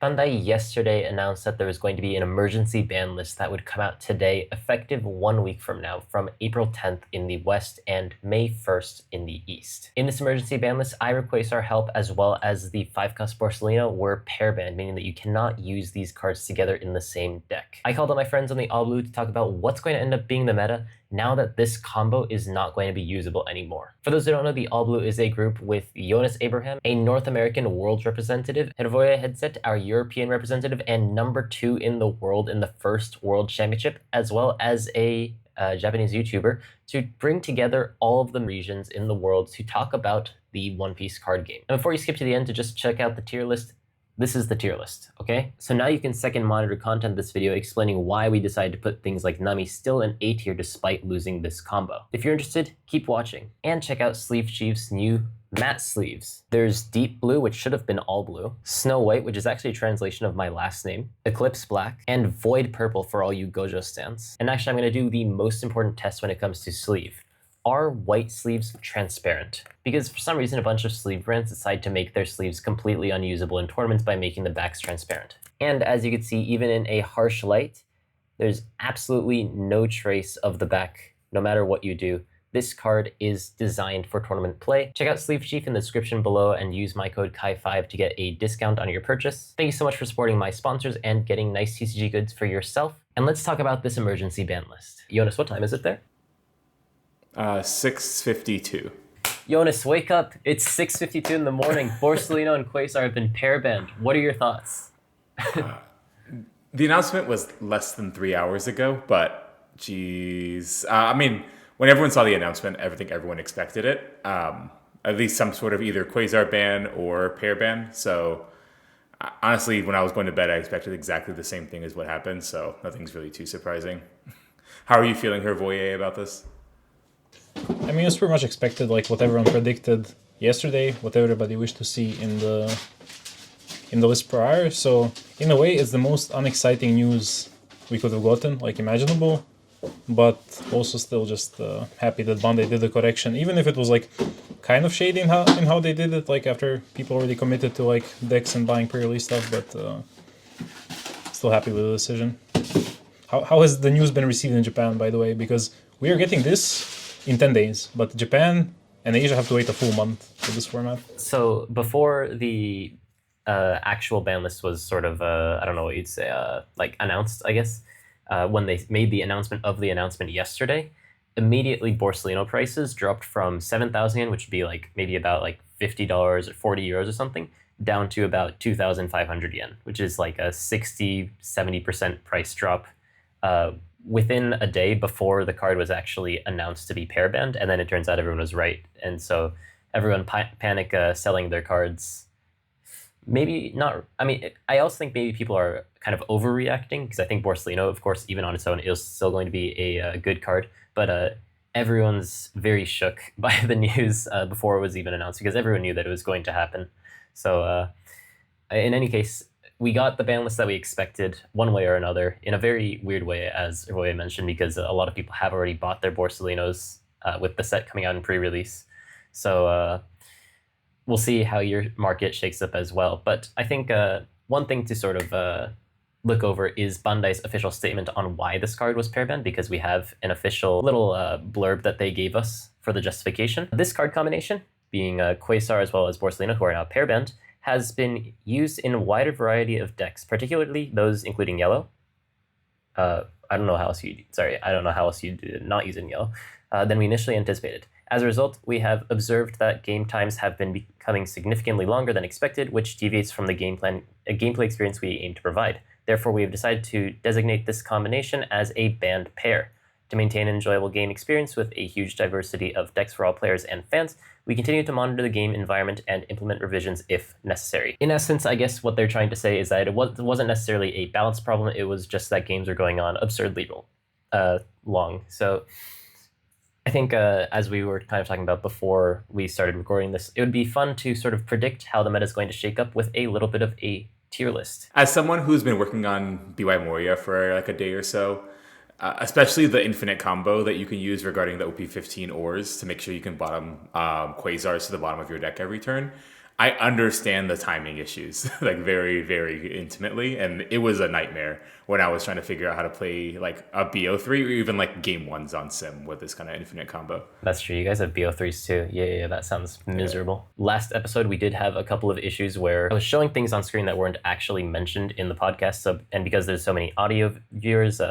Bandai yesterday announced that there was going to be an emergency ban list that would come out today, effective 1 week from now, from April 10th in the West and May 1st in the East. In this emergency ban list, I request our help as well as the 5-cost Borsalino were pair banned, meaning that you cannot use these cards together in the same deck. I called on my friends on the All Blue to talk about what's going to end up being the meta now that this combo is not going to be usable anymore. For those who don't know, the All Blue is a group with Yonas Abraham, a North American world representative, Hrvoje Hedžet, our European representative, and number 2 in the world in the first World Championship, as well as a Japanese YouTuber, to bring together all of the regions in the world to talk about the One Piece card game. And before you skip to the end to just check out the tier list, this is the tier list, okay? So now you can second monitor content this video explaining why we decided to put things like Nami still in A tier despite losing this combo. If you're interested, keep watching. And check out SleeveChief's new matte sleeves. There's Deep Blue, which should have been All Blue, Snow White, which is actually a translation of my last name, Eclipse Black, and Void Purple for all you Gojo stans. And actually, I'm gonna do the most important test when it comes to sleeve. Are white sleeves transparent? Because for some reason, a bunch of sleeve brands decide to make their sleeves completely unusable in tournaments by making the backs transparent. And as you can see, even in a harsh light, there's absolutely no trace of the back, no matter what you do. This card is designed for tournament play. Check out SleeveChief in the description below and use my code Kai5 to get a discount on your purchase. Thank you so much for supporting my sponsors and getting nice TCG goods for yourself. And let's talk about this emergency ban list. Jonas, what time is it there? 6:52. Jonas, wake up. It's 6:52 in the morning. Borsalino and Quasar have been pair banned. What are your thoughts? The announcement was less than 3 hours ago, but geez. I mean, when everyone saw the announcement, I think everyone expected it. At least some sort of either Quasar ban or pair ban. So honestly, when I was going to bed, I expected exactly the same thing as what happened. So nothing's really too surprising. How are you feeling, Hrvoje, about this? I mean, it's pretty much expected, like what everyone predicted yesterday, what everybody wished to see in the list prior. So in a way, it's the most unexciting news we could have gotten, like imaginable, but also still just happy that Bandai did the correction, even if it was like kind of shady in how they did it, like after people already committed to like decks and buying pre-release stuff, but still happy with the decision. How has the news been received in Japan, by the way? Because we are getting this in 10 days, but Japan and Asia have to wait a full month for this format. So before the actual ban list was sort of, I don't know what you'd say, like announced, I guess, when they made the announcement of the announcement yesterday, immediately Borsalino prices dropped from 7,000 yen, which would be like maybe about like $50 or 40 euros or something, down to about 2,500 yen, which is like a 60-70% price drop within a day before the card was actually announced to be pair banned, and then it turns out everyone was right, and so everyone panic selling their cards. Maybe not. I mean, I also think maybe people are kind of overreacting because I think Borsalino, of course, even on its own, is still going to be a good card, but everyone's very shook by the news before it was even announced because everyone knew that it was going to happen. So in any case, we got the ban list that we expected one way or another, in a very weird way, as Hrvoje mentioned, because a lot of people have already bought their Borsalinos with the set coming out in pre-release. So we'll see how your market shakes up as well. But I think one thing to sort of look over is Bandai's official statement on why this card was pair banned, because we have an official little blurb that they gave us for the justification. This card combination, being Quasar as well as Borsalino, who are now pair banned, has been used in a wider variety of decks, particularly those including yellow. I don't know how else you'd not use in yellow than we initially anticipated. As a result, we have observed that game times have been becoming significantly longer than expected, which deviates from the gameplay experience we aim to provide. Therefore, we have decided to designate this combination as a banned pair. To maintain an enjoyable game experience with a huge diversity of decks for all players and fans, we continue to monitor the game environment and implement revisions if necessary. In essence, I guess what they're trying to say is that it wasn't necessarily a balance problem, it was just that games are going on absurdly long. So I think as we were kind of talking about before we started recording this, it would be fun to sort of predict how the meta is going to shake up with a little bit of a tier list. As someone who's been working on BY Moria for like a day or so, especially the infinite combo that you can use regarding the OP15 ores to make sure you can bottom Quasars to the bottom of your deck every turn. I understand the timing issues like very, very intimately, and it was a nightmare when I was trying to figure out how to play like a BO3 or even like game ones on Sim with this kind of infinite combo. That's true. You guys have BO3s too. Yeah, that sounds miserable. Last episode, we did have a couple of issues where I was showing things on screen that weren't actually mentioned in the podcast. So, and because there's so many audio viewers,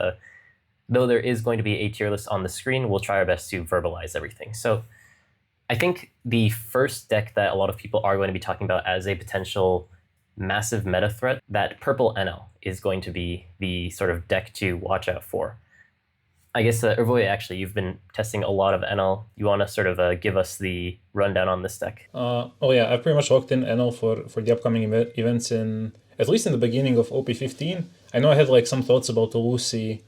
though there is going to be a tier list on the screen, we'll try our best to verbalize everything. So I think the first deck that a lot of people are going to be talking about as a potential massive meta threat, that purple Enel is going to be the sort of deck to watch out for. I guess, Hrvoje, actually, you've been testing a lot of Enel. You want to sort of give us the rundown on this deck? Oh yeah, I've pretty much locked in Enel for the upcoming events at least in the beginning of OP15. I know I had like some thoughts about the Lucy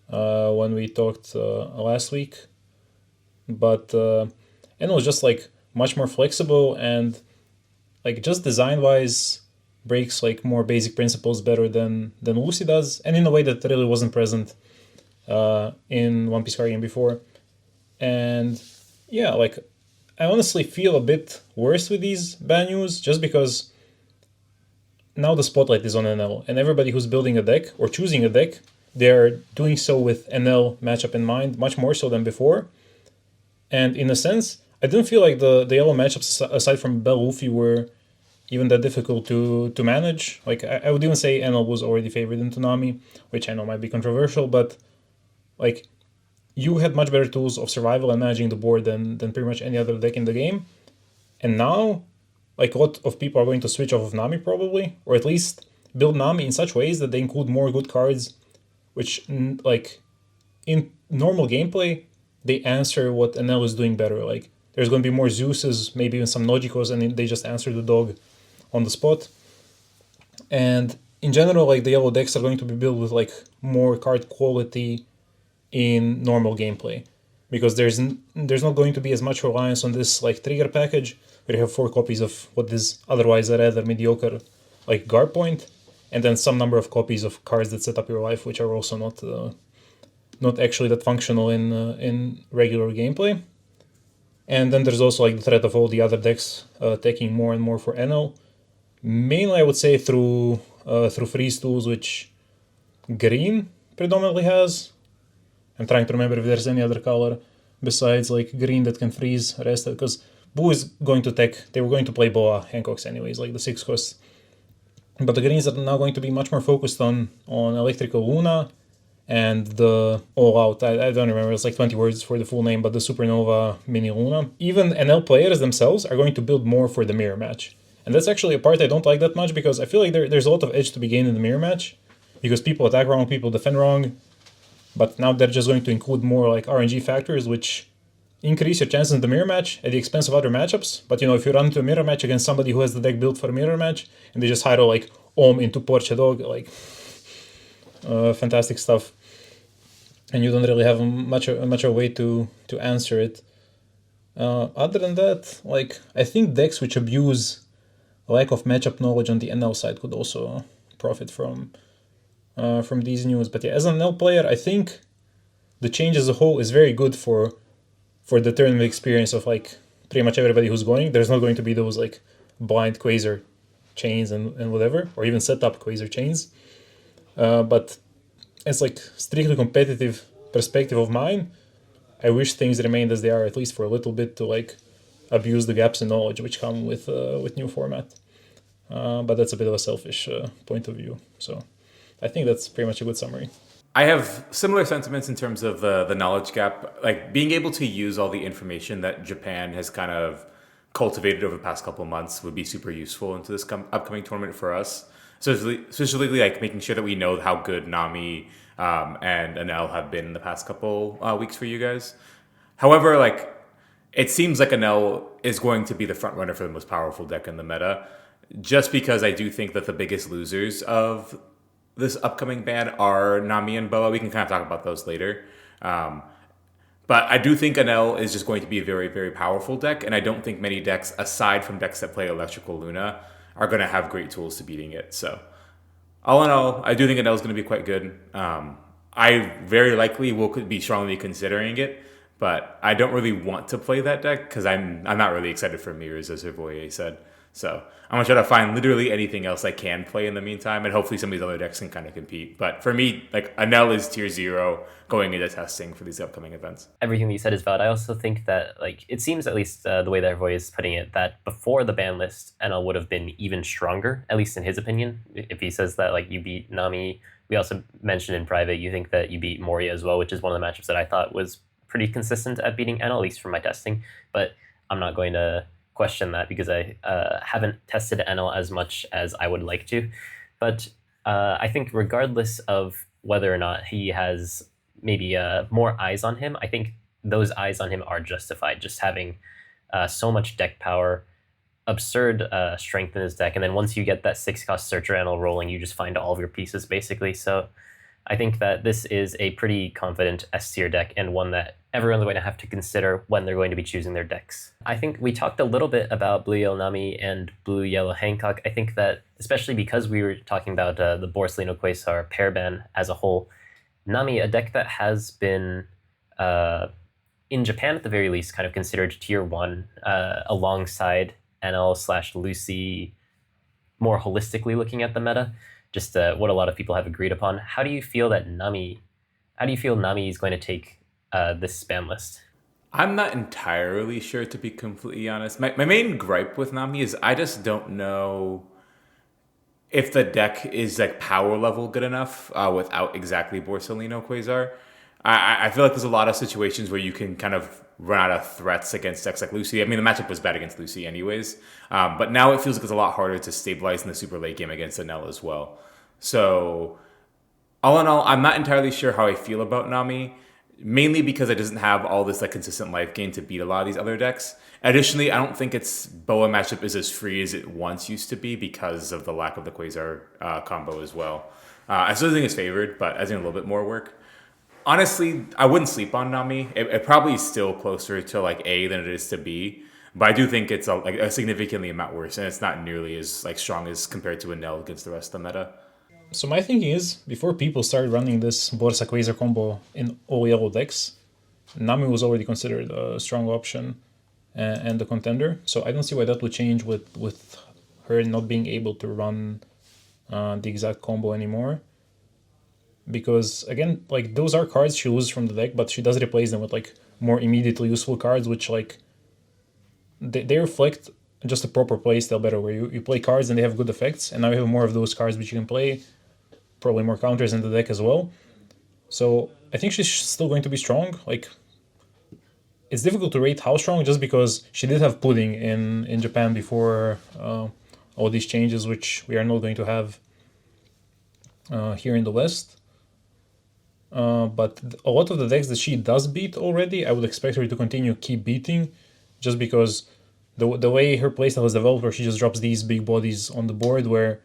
when we talked last week, but Enel is just like much more flexible and like just design-wise breaks like more basic principles better than Lucy does, and in a way that really wasn't present in One Piece card game before. And yeah, like I honestly feel a bit worse with these ban news just because now the spotlight is on Enel, and everybody who's building a deck or choosing a deck, they're doing so with Enel matchup in mind, much more so than before. And in a sense, I didn't feel like the yellow matchups aside from Bell Luffy were even that difficult to manage. Like I would even say Enel was already favored into Nami, which I know might be controversial, but like you had much better tools of survival and managing the board than pretty much any other deck in the game. And now, like a lot of people are going to switch off of Nami probably, or at least build Nami in such ways that they include more good cards, which like in normal gameplay, they answer what Enel is doing better. Like there's going to be more Zeuses, maybe even some Logicos, and they just answer the dog on the spot. And in general, like the yellow decks are going to be built with like more card quality in normal gameplay, because there's not going to be as much reliance on this like trigger package where you have 4 copies of what is otherwise a rather mediocre like guard point, and then some number of copies of cards that set up your life, which are also not actually that functional in regular gameplay. And then there's also like the threat of all the other decks taking more and more for Enel. Mainly, I would say through freeze tools, which green predominantly has. I'm trying to remember if there's any other color besides like green that can freeze rest, because blue is going to they were going to play Boa Hancocks anyways, like the 6 cost. But the greens are now going to be much more focused on Electrical Luna and the All Out, I don't remember, it's like 20 words for the full name, but the Supernova Mini Luna. Even NL players themselves are going to build more for the mirror match. And that's actually a part I don't like that much, because I feel like there's a lot of edge to be gained in the mirror match, because people attack wrong, people defend wrong, but now they're just going to include more like RNG factors, which increase your chances in the mirror match at the expense of other matchups. But you know, if you run into a mirror match against somebody who has the deck built for a mirror match, and they just hire like Om into Porche Dog, like fantastic stuff, and you don't really have much of a way to answer it. Other than that, like I think decks which abuse lack of matchup knowledge on the NL side could also profit from these news. But yeah, as an NL player, I think the change as a whole is very good for the tournament experience of like pretty much everybody who's going. There's not going to be those like blind Quasar chains and whatever, or even set up Quasar chains. But it's like strictly competitive perspective of mine, I wish things remained as they are, at least for a little bit, to like abuse the gaps in knowledge which come with new format. But that's a bit of a selfish point of view. So I think that's pretty much a good summary. I have similar sentiments in terms of the knowledge gap. Like being able to use all the information that Japan has kind of cultivated over the past couple of months would be super useful into this upcoming tournament for us. So especially like making sure that we know how good Nami and Enel have been in the past couple weeks for you guys. However, like it seems like Enel is going to be the front runner for the most powerful deck in the meta, just because I do think that the biggest losers of this upcoming ban are Nami and Boa. We can kind of talk about those later. But I do think Enel is just going to be a very, very powerful deck, and I don't think many decks, aside from decks that play Electrical Luna, are going to have great tools to beating it. So all in all, I do think Enel is going to be quite good. I very likely will be strongly considering it, but I don't really want to play that deck because I'm not really excited for mirrors, as Hrvoje said. So I'm going to try to find literally anything else I can play in the meantime, and hopefully some of these other decks can kind of compete. But for me, like, Enel is tier 0 going into testing for these upcoming events. Everything that you said is valid. I also think that, like, it seems, at least the way that Hrvoje is putting it, that before the ban list, Enel would have been even stronger, at least in his opinion. If he says that, like, you beat Nami, we also mentioned in private, you think that you beat Moria as well, which is one of the matchups that I thought was pretty consistent at beating Enel, at least from my testing. But I'm not going to question that because I haven't tested Enel as much as I would like to. But I think regardless of whether or not he has maybe more eyes on him, I think those eyes on him are justified. Just having so much deck power, absurd strength in his deck, and then once you get that 6-cost Searcher Enel rolling, you just find all of your pieces basically. So I think that this is a pretty confident S tier deck, and one that everyone's going to have to consider when they're going to be choosing their decks. I think we talked a little bit about Blue Yellow Nami and Blue Yellow Hancock. I think that, especially because we were talking about the Borsalino Quasar pair ban as a whole, Nami, a deck that has been, in Japan at the very least, kind of considered tier 1 alongside Enel/Lucy, more holistically looking at the meta, just what a lot of people have agreed upon. How do you feel Nami is going to take this spam list? I'm not entirely sure, to be completely honest. My main gripe with Nami is I just don't know if the deck is like power level good enough without exactly Borsalino Quasar. I feel like there's a lot of situations where you can kind of run out of threats against decks like Lucy. I mean, the matchup was bad against Lucy anyways, but now it feels like it's a lot harder to stabilize in the super late game against Enel as well. So all in all, I'm not entirely sure how I feel about Nami, mainly because it doesn't have all this like consistent life gain to beat a lot of these other decks. Additionally, I don't think its Boa matchup is as free as it once used to be because of the lack of the Quasar combo as well. I still think it's favored, but I think a little bit more work. Honestly, I wouldn't sleep on Nami. It probably is still closer to like A than it is to B, but I do think it's a significantly amount worse, and it's not nearly as like strong as compared to Enel against the rest of the meta. So my thinking is, before people started running this Borsa Quasar combo in all yellow decks, Nami was already considered a strong option and a contender. So I don't see why that would change with her not being able to run the exact combo anymore. Because again, like, those are cards she loses from the deck, but she does replace them with like more immediately useful cards, which like they reflect just a proper playstyle better, where you play cards and they have good effects, and now you have more of those cards which you can play, probably more counters in the deck as well. So I think she's still going to be strong. Like, it's difficult to rate how strong just because she did have pudding in Japan before all these changes, which we are not going to have here in the West. But a lot of the decks that she does beat already, I would expect her to keep beating, just because the way her playstyle is developed, where she just drops these big bodies on the board, where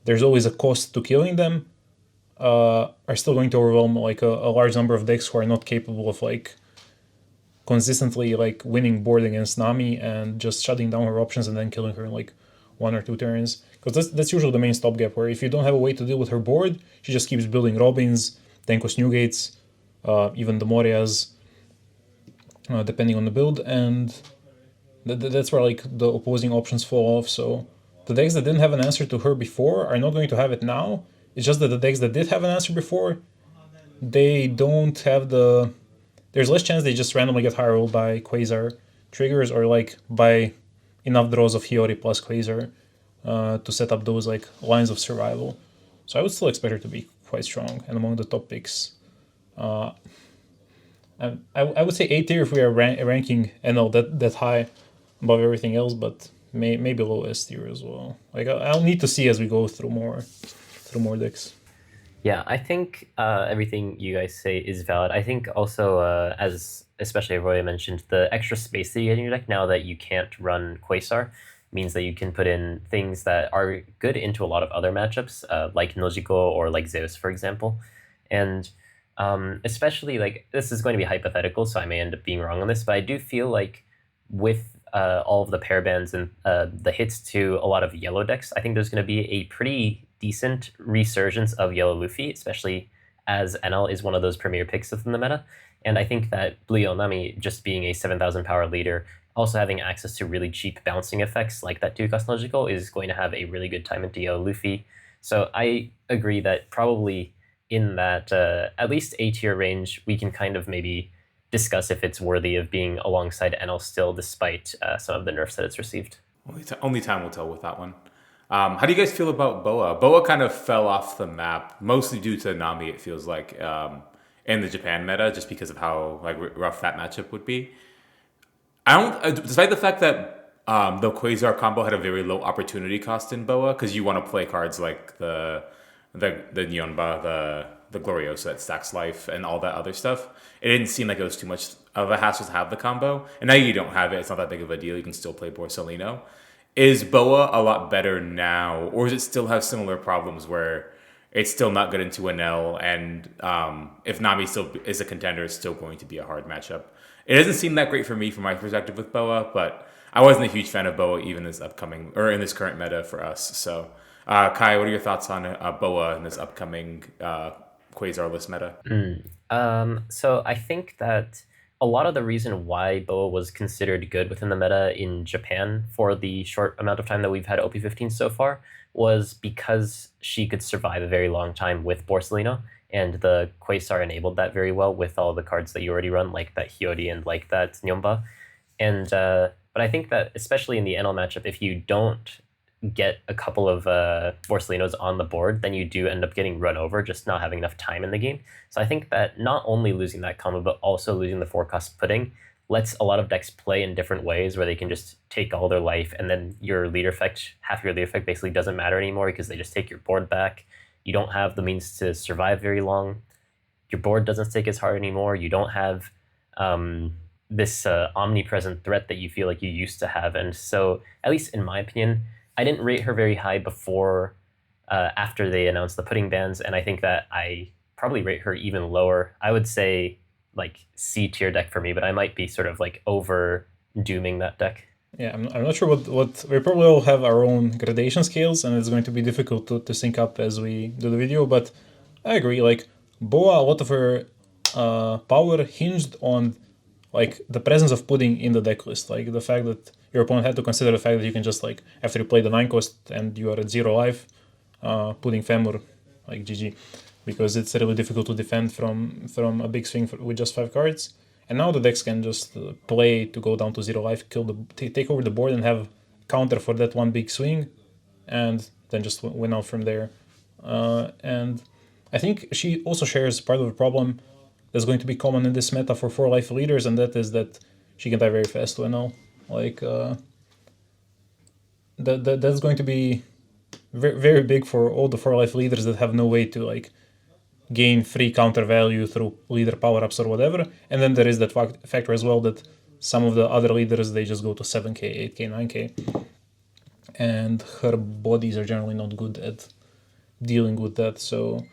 there's always a cost to killing them, are still going to overwhelm like a large number of decks who are not capable of like consistently like winning board against Nami and just shutting down her options and then killing her in like 1 or 2 turns. Because that's usually the main stopgap, where if you don't have a way to deal with her board, she just keeps building Robins, Tenkos Newgates, even the Morias, depending on the build, and that's where like the opposing options fall off. So the decks that didn't have an answer to her before are not going to have it now. It's just that the decks that did have an answer before, they don't have the... There's less chance they just randomly get high rolled by Quasar triggers, or like by enough draws of Hiyori plus Quasar to set up those like lines of survival. So I would still expect her to be quite strong and among the top picks. I would say A tier if we are ranking Enel that high above everything else, but maybe low S tier as well. Like, I'll need to see as we go through more decks. Yeah, I think everything you guys say is valid. I think also, as especially Hrvoje mentioned, the extra space that you get in your deck now that you can't run Quasar means that you can put in things that are good into a lot of other matchups, like Nojiko or like Zeus, for example. And especially, like, this is going to be hypothetical, so I may end up being wrong on this, but I do feel like with all of the pair bans and the hits to a lot of yellow decks, I think there's going to be a pretty decent resurgence of Yellow Luffy, especially as Enel is one of those premier picks within the meta. And I think that Blue Yellow Nami, just being a 7,000 power leader, also having access to really cheap bouncing effects like that 2 Cosmological is going to have a really good time into Luffy. So I agree that probably in that at least A tier range, we can kind of maybe discuss if it's worthy of being alongside Enel still, despite some of the nerfs that it's received. Only time will tell with that one. How do you guys feel about Boa? Boa kind of fell off the map, mostly due to Nami, it feels like, in the Japan meta, just because of how rough that matchup would be. Despite the fact that the Quasar combo had a very low opportunity cost in Boa, because you want to play cards like the Nyonba, the Gloriosa that stacks life, and all that other stuff. It didn't seem like it was too much of a hassle to have the combo. And now you don't have it. It's not that big of a deal. You can still play Borsalino. Is Boa a lot better now, or does it still have similar problems where it's still not good into Enel, and if Nami still is a contender, it's still going to be a hard matchup? It doesn't seem that great for me from my perspective with Boa, but I wasn't a huge fan of Boa even in this current meta for us. So, Kai, what are your thoughts on Boa in this upcoming Quasar list meta? So I think that a lot of the reason why Boa was considered good within the meta in Japan for the short amount of time that we've had OP15 so far was because she could survive a very long time with Borsalino, and the Quasar enabled that very well with all the cards that you already run, like that Hiyori and like that Nyomba. And but I think that especially in the Enel matchup, if you don't get a couple of Borsalinos on the board, then you do end up getting run over, just not having enough time in the game. So I think that not only losing that combo, but also losing the 4-cost pudding lets a lot of decks play in different ways where they can just take all their life, and then your leader effect, half your leader effect basically doesn't matter anymore because they just take your board back. You don't have the means to survive very long. Your board doesn't stick as hard anymore. You don't have this omnipresent threat that you feel like you used to have. And so, at least in my opinion, I didn't rate her very high before, after they announced the pudding bans, and I think that I probably rate her even lower. I would say like C tier deck for me, but I might be sort of like over dooming that deck. Yeah, I'm not sure what we probably all have our own gradation scales, and it's going to be difficult to sync up as we do the video. But I agree. Like Boa, a lot of her power hinged on like the presence of pudding in the deck list, like the fact that your opponent had to consider the fact that you can just like after you play the 9-cost and you are at 0 life, pudding Femur, like GG, because it's really difficult to defend from a big swing with just 5 cards. And now the decks can just play to go down to 0 life, take over the board, and have counter for that one big swing, and then just win out from there. And I think she also shares part of the problem that's going to be common in this meta for 4 life leaders, and that is that she can die very fast to Enel. Like that's going to be very, very big for all the 4 life leaders that have no way to like gain free counter value through leader power-ups or whatever. And then there is that factor as well that some of the other leaders, they just go to 7k, 8k, 9k. And her bodies are generally not good at dealing with that. So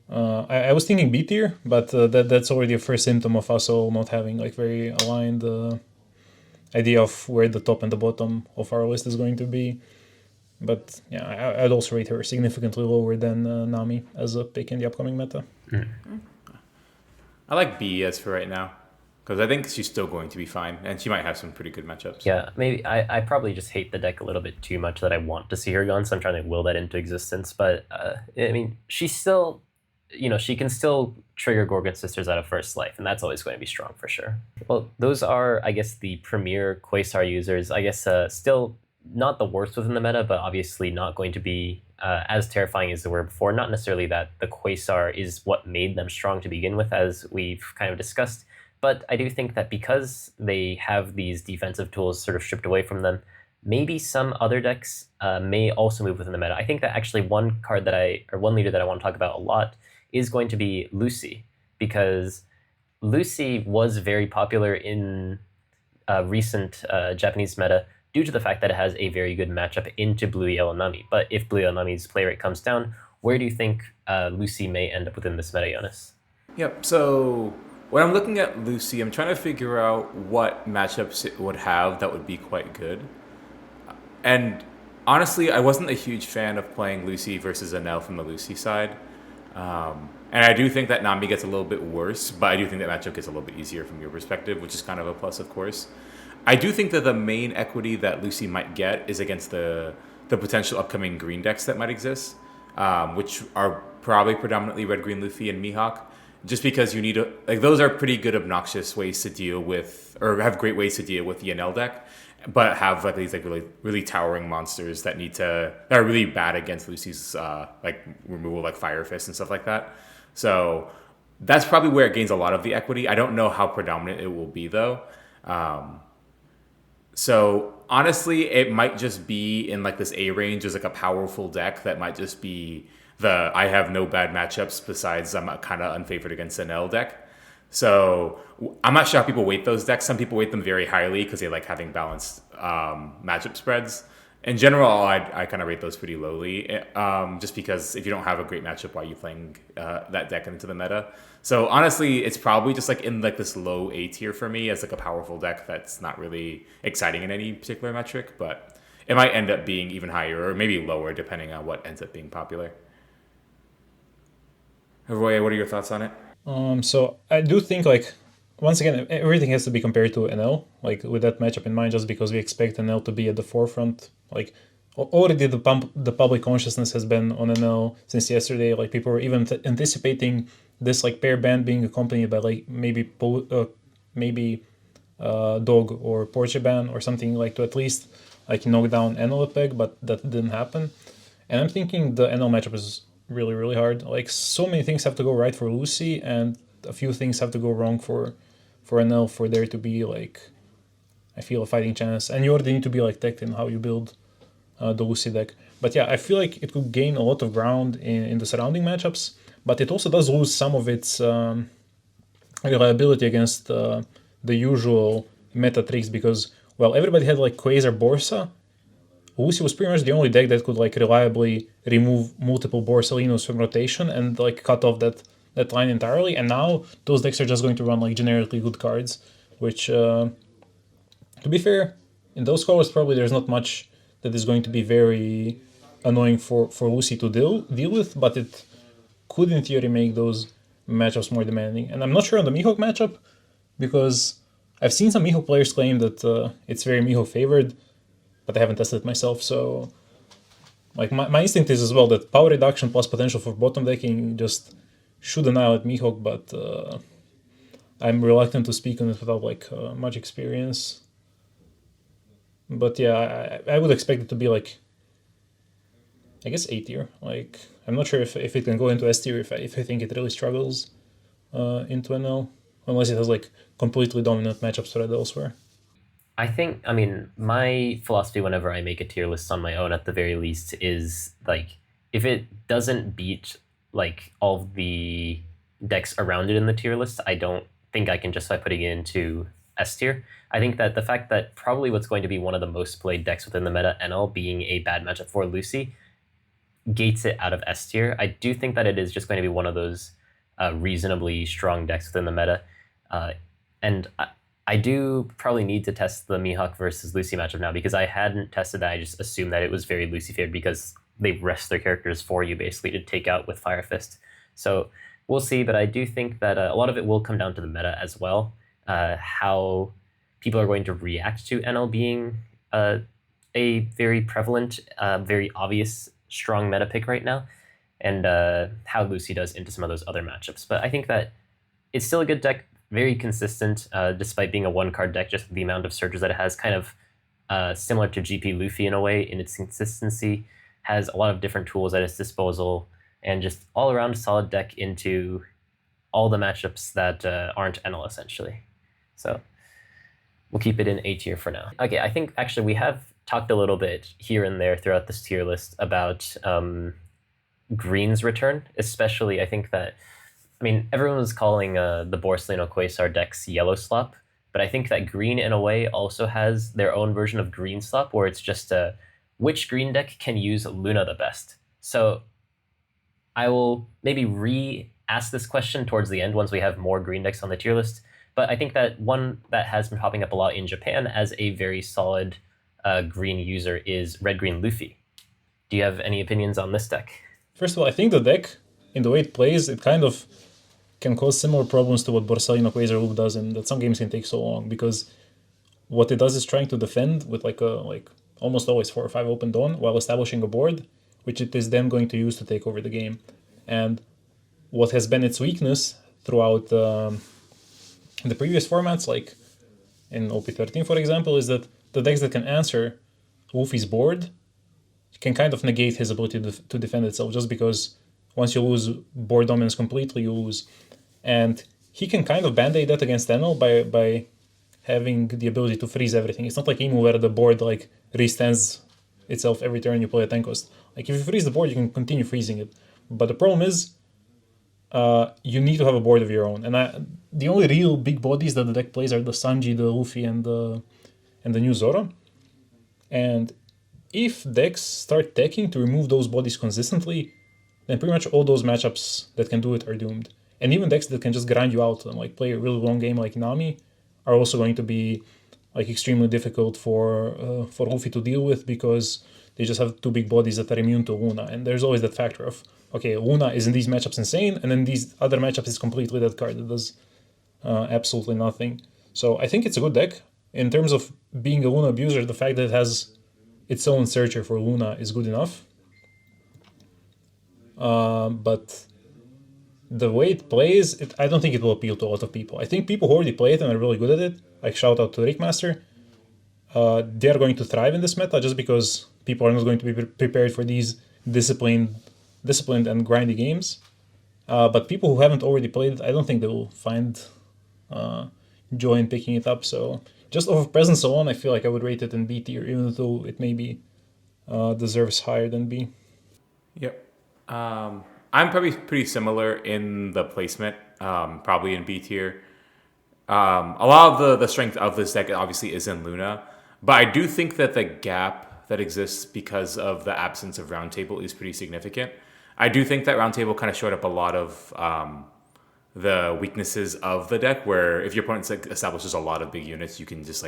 I was thinking B tier, but that's already a first symptom of us all not having like very aligned idea of where the top and the bottom of our list is going to be. But yeah, I'd also rate her significantly lower than Nami as a pick in the upcoming meta. I like B as for right now, because I think she's still going to be fine, and she might have some pretty good matchups. Yeah, maybe I probably just hate the deck a little bit too much that I want to see her gone, so I'm trying to will that into existence. But I mean, she's still, she can still trigger Gorgon Sisters out of first life, and that's always going to be strong for sure. Well, those are, I guess, the premier Quasar users. I guess still not the worst within the meta, but obviously not going to be as terrifying as they were before. Not necessarily that the Quasar is what made them strong to begin with, as we've kind of discussed, but I do think that because they have these defensive tools sort of stripped away from them, maybe some other decks may also move within the meta. I think that actually one leader that I want to talk about a lot is going to be Lucy, because Lucy was very popular in recent Japanese meta due to the fact that it has a very good matchup into Blue Yellow Nami. But if Blue Yellow Nami's play rate comes down, where do you think Lucy may end up within this meta, Jonas? Yep, so when I'm looking at Lucy, I'm trying to figure out what matchups it would have that would be quite good. And honestly, I wasn't a huge fan of playing Lucy versus Enel from the Lucy side. And I do think that Nami gets a little bit worse, but I do think that matchup gets a little bit easier from your perspective, which is kind of a plus, of course. I do think that the main equity that Lucy might get is against the potential upcoming green decks that might exist, which are probably predominantly red, green Luffy and Mihawk. Just because you need those are pretty good obnoxious ways to deal with, or have great ways to deal with the Enel deck, but have like these like really towering monsters that are really bad against Lucy's like removal, like Fire Fist and stuff like that. So that's probably where it gains a lot of the equity. I don't know how predominant it will be though. So honestly, it might just be in like this A range as like a powerful deck that might just be I have no bad matchups besides I'm kind of unfavored against an L deck. So I'm not sure how people weight those decks. Some people weight them very highly because they like having balanced matchup spreads. In general, I kind of rate those pretty lowly, just because if you don't have a great matchup, why are you playing that deck into the meta? So honestly, it's probably just like in like this low A tier for me as like a powerful deck that's not really exciting in any particular metric, but it might end up being even higher or maybe lower depending on what ends up being popular. Hrvoje, what are your thoughts on it? So I do think like once again everything has to be compared to NL, like with that matchup in mind, just because we expect NL to be at the forefront. Like already the public consciousness has been on NL since yesterday. Like people were even anticipating this like pair band being accompanied by like maybe dog or Porsche ban or something, like to at least like knock down NL a peg, but that didn't happen. And I'm thinking the NL matchup is really, really hard. Like so many things have to go right for Lucy, and a few things have to go wrong for NL for there to be like, I feel, a fighting chance. And you already need to be like tech in how you build the Lucy deck. But yeah, I feel like it could gain a lot of ground in the surrounding matchups, but it also does lose some of its reliability against the usual meta tricks because, well, everybody had like Quasar Borsa. Lucy was pretty much the only deck that could like reliably remove multiple Borsalinos from rotation and like cut off that line entirely. And now those decks are just going to run like generically good cards, which, to be fair, in those colors probably there's not much that is going to be very annoying for Lucy to deal with, but it could in theory make those matchups more demanding. And I'm not sure on the Mihawk matchup because I've seen some Mihawk players claim that it's very Mihawk favored, but I haven't tested it myself, so like my instinct is as well that power reduction plus potential for bottom decking just should annihilate Mihawk, but I'm reluctant to speak on it without like much experience. But yeah, I would expect it to be like, I guess A tier. Like I'm not sure if it can go into S tier if I think it really struggles into NL, unless it has like completely dominant matchups spread elsewhere. I mean, my philosophy whenever I make a tier list on my own, at the very least, is like if it doesn't beat like all the decks around it in the tier list, I don't think I can justify putting it into S tier. I think that the fact that probably what's going to be one of the most played decks within the meta, Enel, being a bad matchup for Lucy, gates it out of S tier. I do think that it is just going to be one of those reasonably strong decks within the meta, and I do probably need to test the Mihawk versus Lucy matchup now because I hadn't tested that. I just assumed that it was very Lucy favored because they rest their characters for you basically to take out with Fire Fist. So we'll see, but I do think that a lot of it will come down to the meta as well, how people are going to react to NL being a very prevalent, very obvious, strong meta pick right now, and how Lucy does into some of those other matchups. But I think that it's still a good deck, very consistent, despite being a one-card deck, just the amount of surges that it has, kind of similar to GP Luffy in a way in its consistency, has a lot of different tools at its disposal, and just all-around solid deck into all the matchups that aren't Enel, essentially. So we'll keep it in A tier for now. Okay, I think actually we have talked a little bit here and there throughout this tier list about Green's return, especially I think that, I mean, everyone was calling the Borsalino Quasar decks Yellow Slop, but I think that Green, in a way, also has their own version of Green Slop, where it's just which Green deck can use Luna the best. So I will maybe re-ask this question towards the end once we have more Green decks on the tier list, but I think that one that has been popping up a lot in Japan as a very solid Green user is Red-Green Luffy. Do you have any opinions on this deck? First of all, I think the deck, in the way it plays, it kind of can cause similar problems to what Borsalino Quasar Loop does, and that some games can take so long, because what it does is trying to defend with like almost always 4 or 5 open dawn while establishing a board, which it is then going to use to take over the game. And what has been its weakness throughout the previous formats, like in OP13, for example, is that the decks that can answer Luffy's board can kind of negate his ability to defend itself, just because once you lose board dominance completely, you lose. And he can kind of band-aid that against Enel by having the ability to freeze everything. It's not like Emu where the board like restands itself every turn you play a 10 cost. Like if you freeze the board, you can continue freezing it. But the problem is, you need to have a board of your own. And the only real big bodies that the deck plays are the Sanji, the Luffy, and the new Zoro. And if decks start teching to remove those bodies consistently, then pretty much all those matchups that can do it are doomed. And even decks that can just grind you out and like play a really long game like Nami are also going to be like extremely difficult for Luffy to deal with, because they just have 2 big bodies that are immune to Luna. And there's always that factor of, okay, Luna is in these matchups insane, and then these other matchups is completely that card that does absolutely nothing. So I think it's a good deck. In terms of being a Luna abuser, the fact that it has its own searcher for Luna is good enough. But the way it plays, I don't think it will appeal to a lot of people. I think people who already play it and are really good at it, like shout out to Rickmaster, they are going to thrive in this meta just because people are not going to be prepared for these disciplined and grindy games. But people who haven't already played it, I don't think they will find joy in picking it up. So just off of presence alone, I feel like I would rate it in B tier, even though it maybe deserves higher than B. Yep. I'm probably pretty similar in the placement, probably in B tier. A lot of the strength of this deck obviously is in Luna, but I do think that the gap that exists because of the absence of Roundtable is pretty significant. I do think that Roundtable kind of showed up a lot of the weaknesses of the deck, where if your opponent like establishes a lot of big units, you can just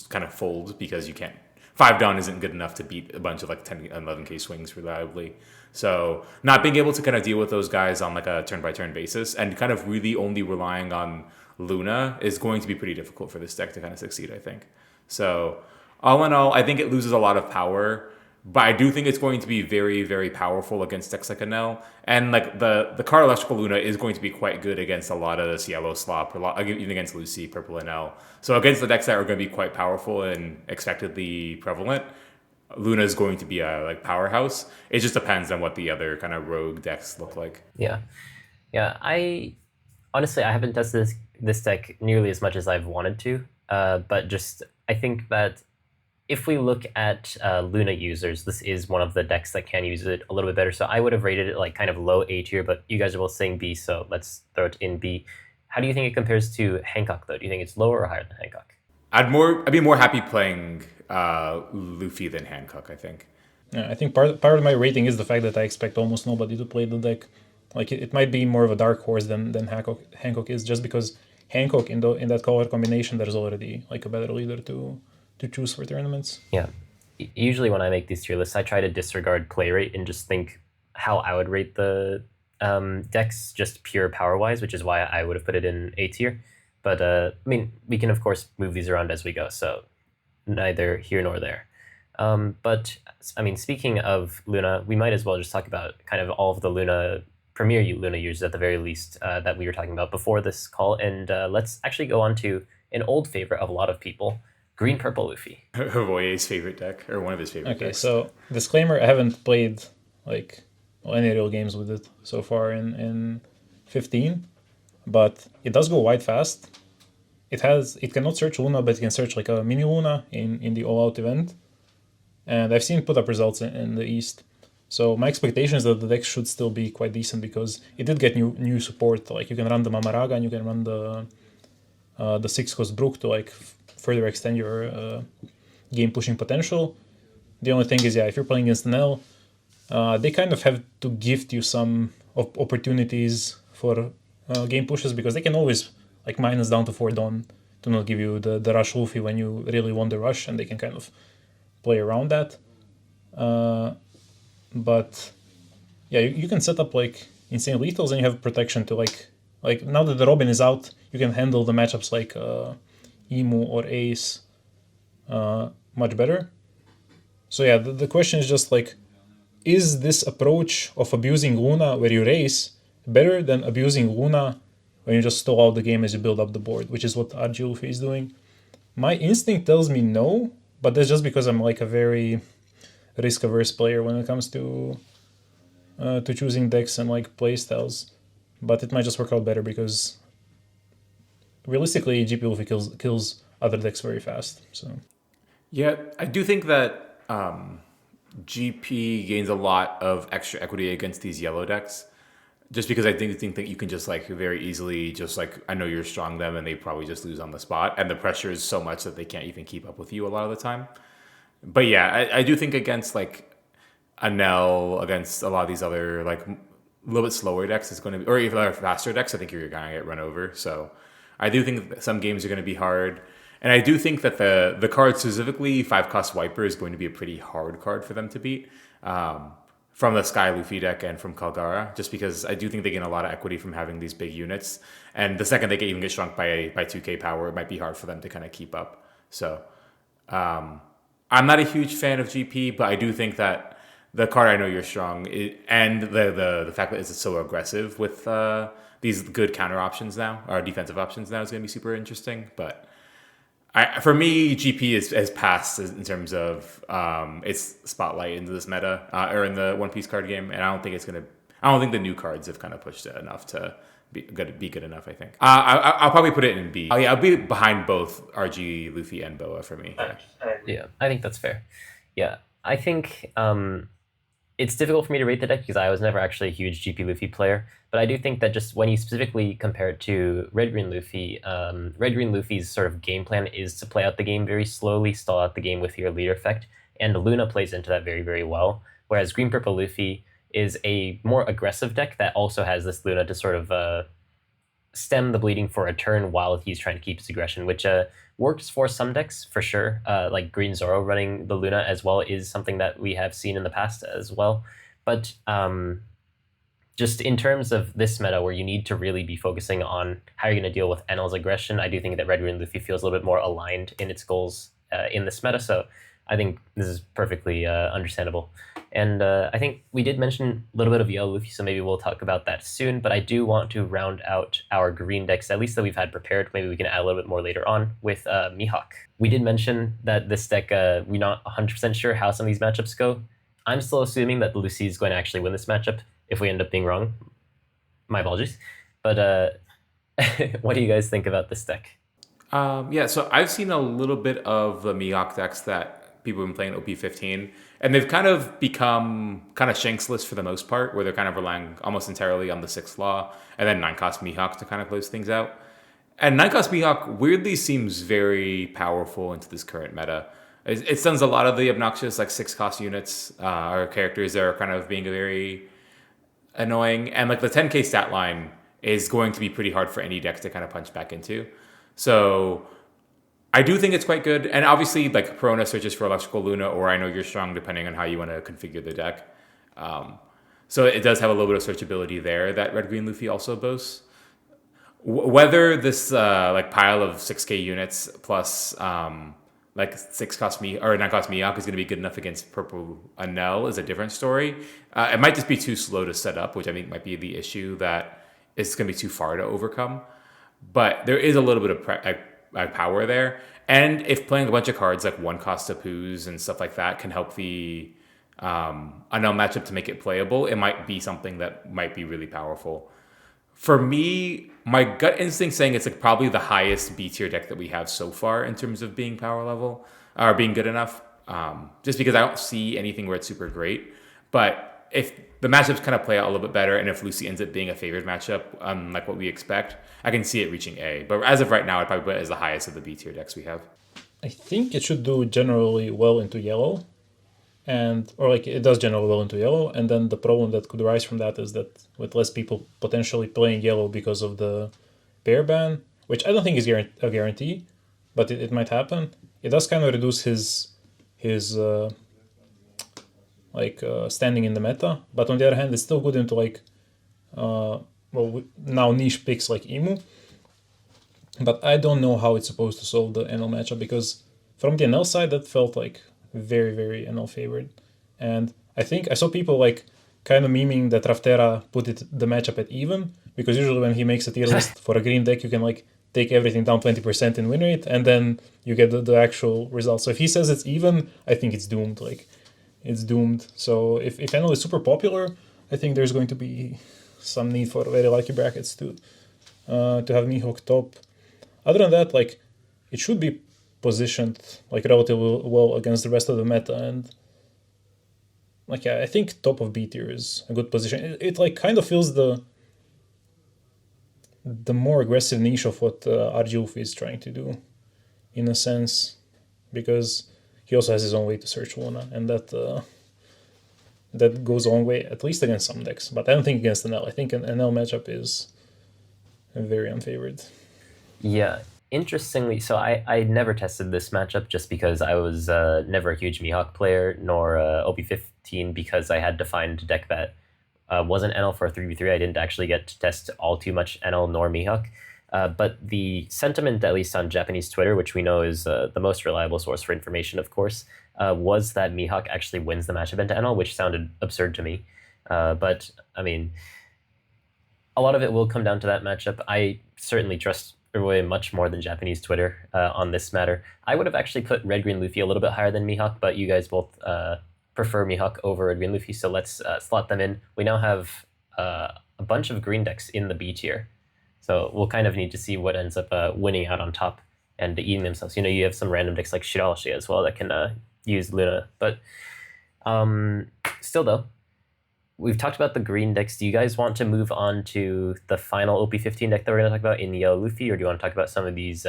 kind of fold because you can't. 5 down isn't good enough to beat a bunch of like 10 and 11k swings reliably. So not being able to kind of deal with those guys on like a turn-by-turn basis and kind of really only relying on Luna is going to be pretty difficult for this deck to kind of succeed, I think. So all in all, I think it loses a lot of power, but I do think it's going to be very, very powerful against decks like Enel. And like the card Electrical Luna is going to be quite good against a lot of this yellow slop, even against Lucy, Purple Enel. So against the decks that are going to be quite powerful and expectedly prevalent, Luna is going to be a like powerhouse. It just depends on what the other kind of rogue decks look like. Yeah. I honestly haven't tested this deck nearly as much as I've wanted to, but just I think that if we look at Luna users, this is one of the decks that can use it a little bit better. So I would have rated it like kind of low A tier, but you guys are both saying B, so let's throw it in B. How do you think it compares to Hancock, though? Do you think it's lower or higher than Hancock? I'd be more happy playing Luffy than Hancock, I think. Yeah, I think part of my rating is the fact that I expect almost nobody to play the deck. Like it might be more of a dark horse than Hancock is, just because Hancock in that color combination, there's already like a better leader to choose for tournaments. Yeah. Usually when I make these tier lists, I try to disregard play rate and just think how I would rate the decks just pure power-wise, which is why I would have put it in A tier. But, I mean, we can, of course, move these around as we go, so neither here nor there. But, I mean, speaking of Luna, we might as well just talk about kind of all of the premier Luna users at the very least that we were talking about before this call. And let's actually go on to an old favorite of a lot of people, Green Purple Luffy. Hrvoje's favorite deck, or one of his favorite decks. Okay, so disclaimer, I haven't played like any real games with it so far in 15, but it does go wide fast. It cannot search Luna, but it can search like a mini Luna in the All Out event. And I've seen put up results in the East. So my expectation is that the deck should still be quite decent, because it did get new support. Like you can run the Mamaraga and you can run the 6-cost Brook to like further extend your game pushing potential. The only thing is, if you're playing against Enel, they kind of have to gift you some opportunities for game pushes, because they can always like minus down to 4 Dawn to not give you the rush Luffy when you really want the rush, and they can kind of play around that. But yeah, you can set up like insane lethals, and you have protection to like now that the Robin is out, you can handle the matchups like Emu or Ace much better. So yeah, the question is just like, is this approach of abusing Luna where you race better than abusing Luna when you just stall out the game as you build up the board, which is what RG Luffy is doing? My instinct tells me no, but that's just because I'm like a very risk-averse player when it comes to choosing decks and like playstyles. But it might just work out better because realistically, GP Luffy kills other decks very fast. So Yeah, I do think that GP gains a lot of extra equity against these yellow decks. Just because I think that you can just like very easily just like, I know you're strong them and they probably just lose on the spot. And the pressure is so much that they can't even keep up with you a lot of the time. But yeah, I do think against like Enel, against a lot of these other like a little bit slower decks, it's going to be, or even faster decks, I think you're going to get run over. So I do think that some games are going to be hard. And I do think that the card specifically, 5-cost Wiper, is going to be a pretty hard card for them to beat. From the Sky Luffy deck and from Kalgara, just because I do think they gain a lot of equity from having these big units. And the second they even get shrunk by 2k power, it might be hard for them to kind of keep up. So I'm not a huge fan of GP, but I do think that the card I know you're strong and the fact that it's so aggressive with these good counter options now, or defensive options now, is going to be super interesting. But for me, GP has passed in terms of its spotlight into this meta or in the One Piece card game, and I don't think the new cards have kind of pushed it enough to be good enough. I think I'll probably put it in B. Oh yeah, I'll be behind both RG, Luffy, and Boa for me. Yeah, I think that's fair. Yeah, I think it's difficult for me to rate the deck because I was never actually a huge GP Luffy player, but I do think that just when you specifically compare it to Red Green Luffy, Red Green Luffy's sort of game plan is to play out the game very slowly, stall out the game with your leader effect, and Luna plays into that very, very well, whereas Green Purple Luffy is a more aggressive deck that also has this Luna to sort of stem the bleeding for a turn while he's trying to keep his aggression, which works for some decks for sure. Like Green Zoro running the Luna as well is something that we have seen in the past as well. But just in terms of this meta where you need to really be focusing on how you're going to deal with Enel's aggression, I do think that Red Green Luffy feels a little bit more aligned in its goals in this meta. So I think this is perfectly understandable. And I think we did mention a little bit of Yellow Luffy, so maybe we'll talk about that soon. But I do want to round out our green decks, at least that we've had prepared. Maybe we can add a little bit more later on with Mihawk. We did mention that this deck, we're not 100% sure how some of these matchups go. I'm still assuming that Lucy is going to actually win this matchup. If we end up being wrong, my apologies. But what do you guys think about this deck? Yeah, so I've seen a little bit of the Mihawk decks that people have been playing OP15, and they've kind of become kind of Shanksless for the most part, where they're kind of relying almost entirely on the 6th Law, and then 9-cost Mihawk to kind of close things out. And 9-cost Mihawk weirdly seems very powerful into this current meta. It stuns a lot of the obnoxious like 6-cost units or characters that are kind of being very annoying, and like the 10k stat line is going to be pretty hard for any deck to kind of punch back into. So I do think it's quite good, and obviously like Perona searches for Electrical Luna or I Know You're Strong depending on how you want to configure the deck. So it does have a little bit of searchability there that Red Green Luffy also boasts. Whether this like pile of 6k units plus like 6-cost me or 9-cost Mihawk is going to be good enough against Purple Enel is a different story. It might just be too slow to set up, which I think might be the issue, that it's going to be too far to overcome. But there is a little bit of power there. And if playing a bunch of cards like 1-cost Tapu's and stuff like that can help the Enel matchup to make it playable, it might be something that might be really powerful. For me, my gut instinct saying it's like probably the highest B tier deck that we have so far in terms of being power level or being good enough. Just because I don't see anything where it's super great. But if the matchups kind of play out a little bit better, and if Lucy ends up being a favored matchup, like what we expect, I can see it reaching A. But as of right now, I'd probably put it as the highest of the B tier decks we have. I think it should do generally well into yellow. Or like it does generally well into yellow, and then the problem that could arise from that is that with less people potentially playing yellow because of the bear ban, which I don't think is a guarantee, but it might happen. It does kind of reduce his standing in the meta, but on the other hand, it's still good into like now niche picks like Emu. But I don't know how it's supposed to solve the Enel matchup, because from the NL side, that felt like very, very NL favored. And I think I saw people like kind of memeing that Raftera put the matchup at even, because usually when he makes a tier list for a green deck, you can like take everything down 20% in win rate, and then you get the actual result. So if he says it's even, I think it's doomed. Like, it's doomed. So if Enel is super popular, I think there's going to be some need for very lucky brackets to have Mihawk top. Other than that, like, it should be positioned like relatively well against the rest of the meta, and like, yeah, I think top of B tier is a good position. It like kind of feels the more aggressive niche of what RGLF is trying to do, in a sense, because he also has his own way to search Luna, and that goes a long way, at least against some decks. But I don't think against NL. I think an NL matchup is very unfavored. Yeah, interestingly, so I never tested this matchup just because I was never a huge Mihawk player, nor OP15, because I had to find a deck that wasn't Enel for a 3v3. I didn't actually get to test all too much Enel nor Mihawk. But the sentiment, at least on Japanese Twitter, which we know is the most reliable source for information, of course, was that Mihawk actually wins the matchup into Enel, which sounded absurd to me. But, I mean, a lot of it will come down to that matchup. I certainly trust Hrvoje much more than Japanese Twitter on this matter. I would have actually put Red Green Luffy a little bit higher than Mihawk, but you guys both prefer Mihawk over Red Green Luffy, so let's slot them in. We now have a bunch of green decks in the B tier, so we'll kind of need to see what ends up winning out on top and eating themselves. You know, you have some random decks like Shiralshi as well that can use Luna, but still though, we've talked about the green decks. Do you guys want to move on to the final OP15 deck that we're going to talk about in Yellow Luffy, or do you want to talk about some of these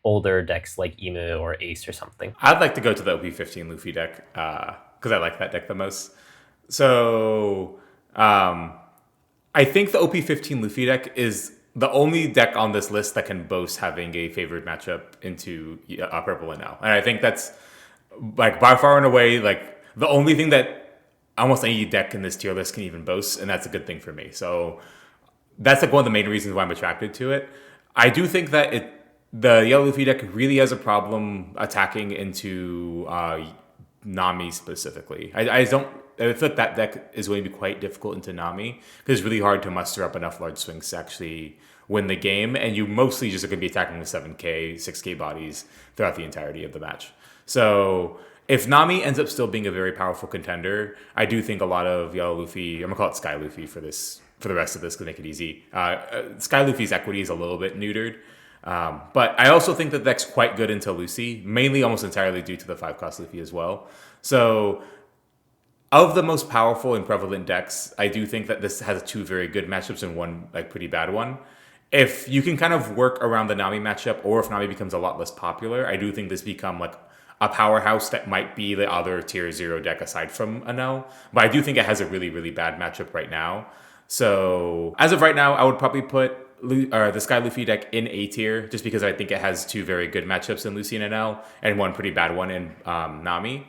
older decks like Emu or Ace or something? I'd like to go to the OP15 Luffy deck because I like that deck the most. So I think the OP15 Luffy deck is the only deck on this list that can boast having a favored matchup into purple and Enel. And I think that's like by far and away like the only thing that almost any deck in this tier list can even boast, and that's a good thing for me. So that's like one of the main reasons why I'm attracted to it. I do think that the Yellow Luffy deck really has a problem attacking into Nami specifically. I feel like that deck is going to be quite difficult into Nami because it's really hard to muster up enough large swings to actually win the game, and you mostly just are going to be attacking with 7k, 6k bodies throughout the entirety of the match. So if Nami ends up still being a very powerful contender, I do think a lot of Yellow Luffy, I'm going to call it Sky Luffy for the rest of this to make it easy. Sky Luffy's equity is a little bit neutered. But I also think that the deck's quite good into Lucy, mainly almost entirely due to the 5-cost Luffy as well. So of the most powerful and prevalent decks, I do think that this has two very good matchups and one like pretty bad one. If you can kind of work around the Nami matchup, or if Nami becomes a lot less popular, I do think this become like a powerhouse that might be the other tier 0 deck aside from Enel. But I do think it has a really, really bad matchup right now. So as of right now, I would probably put the Sky Luffy deck in A tier, just because I think it has two very good matchups in Lucy and Enel, and one pretty bad one in Nami.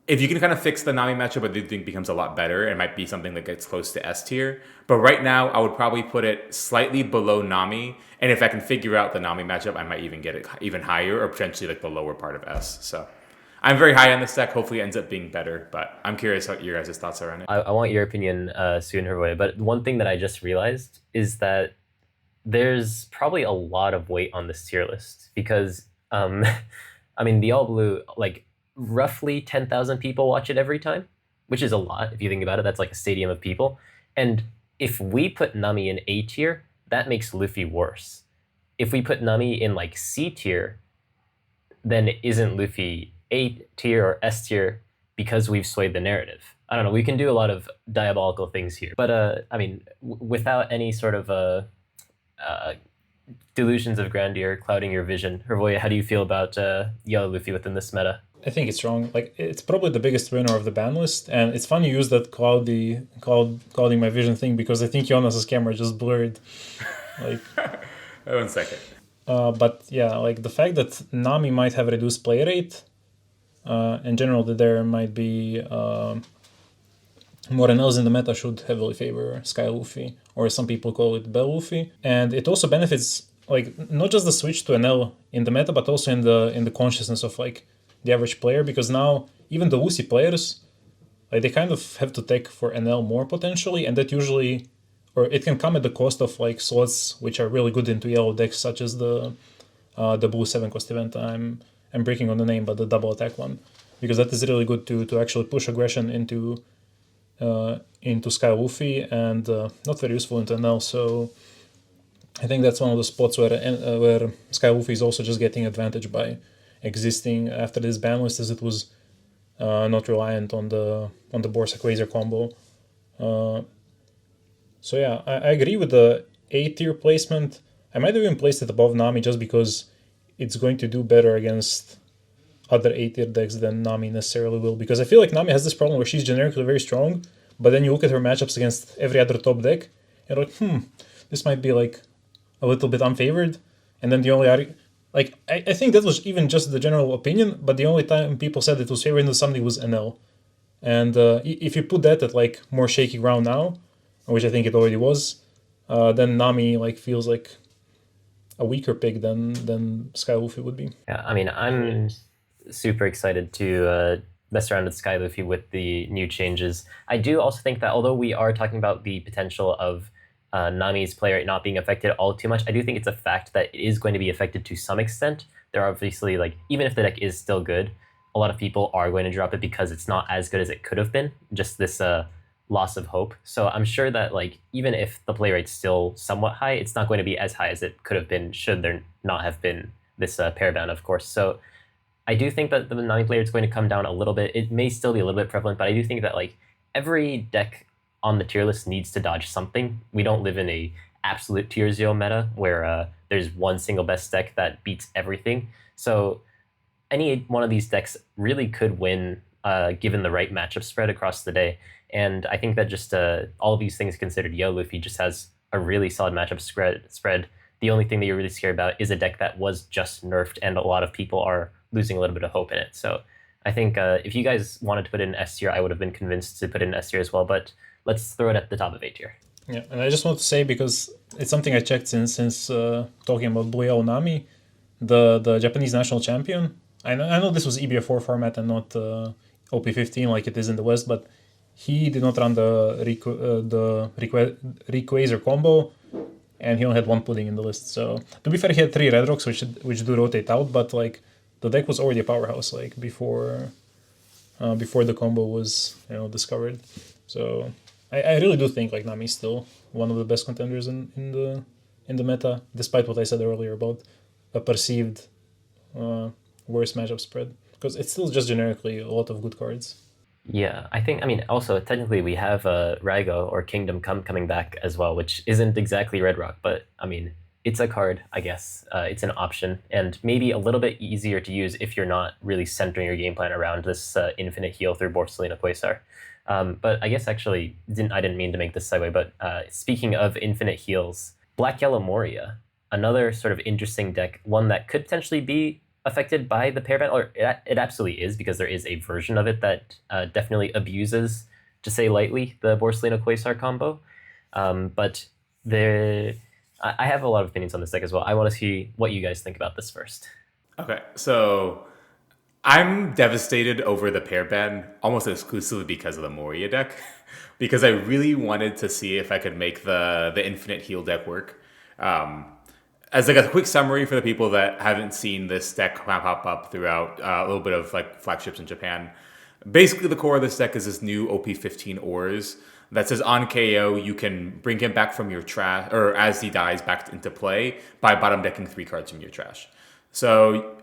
If you can kind of fix the Nami matchup, I do think it becomes a lot better. It might be something that gets close to S tier. But right now, I would probably put it slightly below Nami. And if I can figure out the Nami matchup, I might even get it even higher, or potentially like the lower part of S. So I'm very high on this deck. Hopefully it ends up being better. But I'm curious what your guys' thoughts are on it. I want your opinion soon, Hrvoje. But one thing that I just realized is that there's probably a lot of weight on this tier list because, I mean, the All Blue, like, roughly 10,000 people watch it every time, which is a lot if you think about it. That's like a stadium of people. And if we put Nami in A tier, that makes Luffy worse. If we put Nami in like C tier, then isn't Luffy A tier or S tier because we've swayed the narrative? I don't know. We can do a lot of diabolical things here. But I mean, without any sort of delusions of grandeur clouding your vision, Hrvoje, how do you feel about Yellow Luffy within this meta? I think it's wrong. Like, it's probably the biggest winner of the ban list, and it's fun you use that clouding my vision thing, because I think Jonas's camera just blurred. Like, 1 second. But yeah, like the fact that Nami might have reduced play rate, in general, that there might be more Enels in the meta should heavily favor Sky Luffy, or some people call it Bell Luffy, and it also benefits like not just the switch to Enel in the meta, but also in the consciousness of like the average player, because now even the Lucy players, like, they kind of have to take for Enel more potentially, and that usually, or it can come at the cost of like slots which are really good into yellow decks, such as the blue 7-cost event. I'm breaking on the name, but the double attack one, because that is really good to actually push aggression into Sky Luffy, and not very useful into Enel. So I think that's one of the spots where Sky Luffy is also just getting advantage by existing after this ban list, as it was not reliant on the Borsa Quasar combo. So yeah, I agree with the A tier placement. I might have even placed it above Nami just because it's going to do better against other A tier decks than Nami necessarily will. Because I feel like Nami has this problem where she's generically very strong, but then you look at her matchups against every other top deck, and you're like, this might be like a little bit unfavored. And then the only like, I think that was even just the general opinion, but the only time people said it was favored into something was Enel. And if you put that at like more shaky ground now, which I think it already was, then Nami like feels like a weaker pick than Sky Luffy would be. Yeah, I mean, I'm super excited to mess around with Sky Luffy with the new changes. I do also think that although we are talking about the potential of Nami's player not being affected all too much, I do think it's a fact that it is going to be affected to some extent. There are obviously, like, even if the deck is still good, a lot of people are going to drop it because it's not as good as it could have been. Just this loss of hope. So I'm sure that, like, even if the play rate's still somewhat high, it's not going to be as high as it could have been should there not have been this pair ban, of course. So I do think that the Nami player is going to come down a little bit. It may still be a little bit prevalent, but I do think that, like, every deck on the tier list needs to dodge something. We don't live in a absolute tier 0 meta where there's one single best deck that beats everything. So any one of these decks really could win given the right matchup spread across the day. And I think that just all of these things considered, Luffy just has a really solid matchup spread. The only thing that you're really scared about is a deck that was just nerfed, and a lot of people are losing a little bit of hope in it. So I think if you guys wanted to put it in S tier, I would have been convinced to put it in S tier as well, but let's throw it at the top of A tier. Yeah, and I just want to say, because it's something I checked since talking about Blue Yellow Nami, the Japanese national champion. I know this was EBF4 format and not OP15 like it is in the West, but he did not run the Rayquaza combo, and he only had one pudding in the list. So to be fair, he had 3 Red Rocks, which do rotate out, but like the deck was already a powerhouse like before the combo was discovered. So I really do think like Nami's still one of the best contenders in the meta, despite what I said earlier about a perceived worse matchup spread, because it's still just generically a lot of good cards. Yeah, I mean, also, technically, we have Rago, or Kingdom Come, coming back as well, which isn't exactly Red Rock, but, I mean, it's a card, I guess. It's an option, and maybe a little bit easier to use if you're not really centering your game plan around this infinite heal through Borsalino Quasar. But I guess, actually, I didn't mean to make this segue, but speaking of infinite heals, Black-Yellow Moria, another sort of interesting deck, one that could potentially be affected by the pair ban, or it absolutely is, because there is a version of it that definitely abuses, to say lightly, the Borsalino Quasar combo. But I have a lot of opinions on this deck as well. I want to see what you guys think about this first. Okay, so I'm devastated over the pair ban almost exclusively because of the Moria deck, because I really wanted to see if I could make the infinite heal deck work. As like a quick summary for the people that haven't seen this deck pop up throughout a little bit of like flagships in Japan, basically the core of this deck is this new OP15 Ors that says on KO you can bring him back from your trash, or as he dies, back into play by bottom decking 3 cards from your trash. So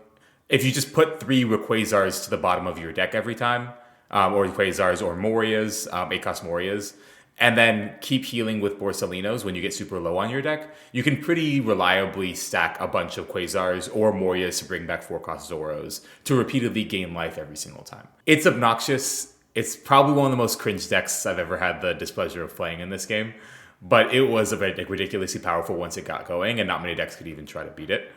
if you just put 3 Rayquazars to the bottom of your deck every time, or Rayquazars or Morias, 8-cost Morias, and then keep healing with Borsalinos when you get super low on your deck, you can pretty reliably stack a bunch of Quasars or Morias to bring back 4-cost Zoros to repeatedly gain life every single time. It's obnoxious. It's probably one of the most cringe decks I've ever had the displeasure of playing in this game, but it was ridiculously powerful once it got going, and not many decks could even try to beat it.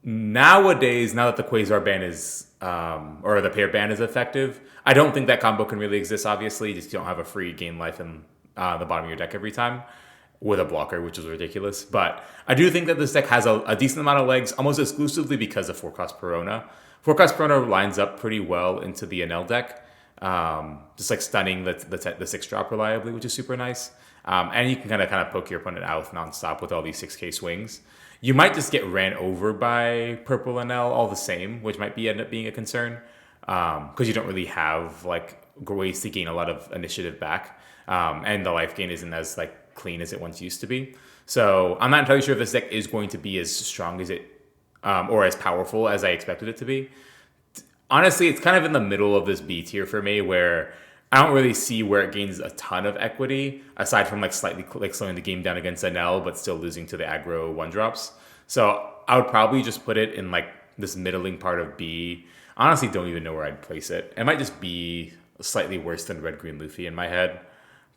Nowadays, now that the Quasar ban is, or the pair ban is effective, I don't think that combo can really exist, obviously. Just you don't have a free gain life in the bottom of your deck every time with a blocker, which is ridiculous. But I do think that this deck has a decent amount of legs, almost exclusively because of 4-cost Perona. Forecast Chrono lines up pretty well into the Enel deck. Just like stunning the 6-drop reliably, which is super nice. And you can kind of poke your opponent out nonstop with all these 6k swings. You might just get ran over by purple Enel all the same, which might end up being a concern because you don't really have like ways to gain a lot of initiative back, and the life gain isn't as like clean as it once used to be. So I'm not entirely sure if this deck is going to be as strong as it or as powerful as I expected it to be. Honestly, it's kind of in the middle of this B tier for me, where I don't really see where it gains a ton of equity, aside from like slightly like slowing the game down against Enel, but still losing to the aggro 1-drops. So I would probably just put it in like this middling part of B. Honestly, don't even know where I'd place it. It might just be slightly worse than Red Green Luffy in my head,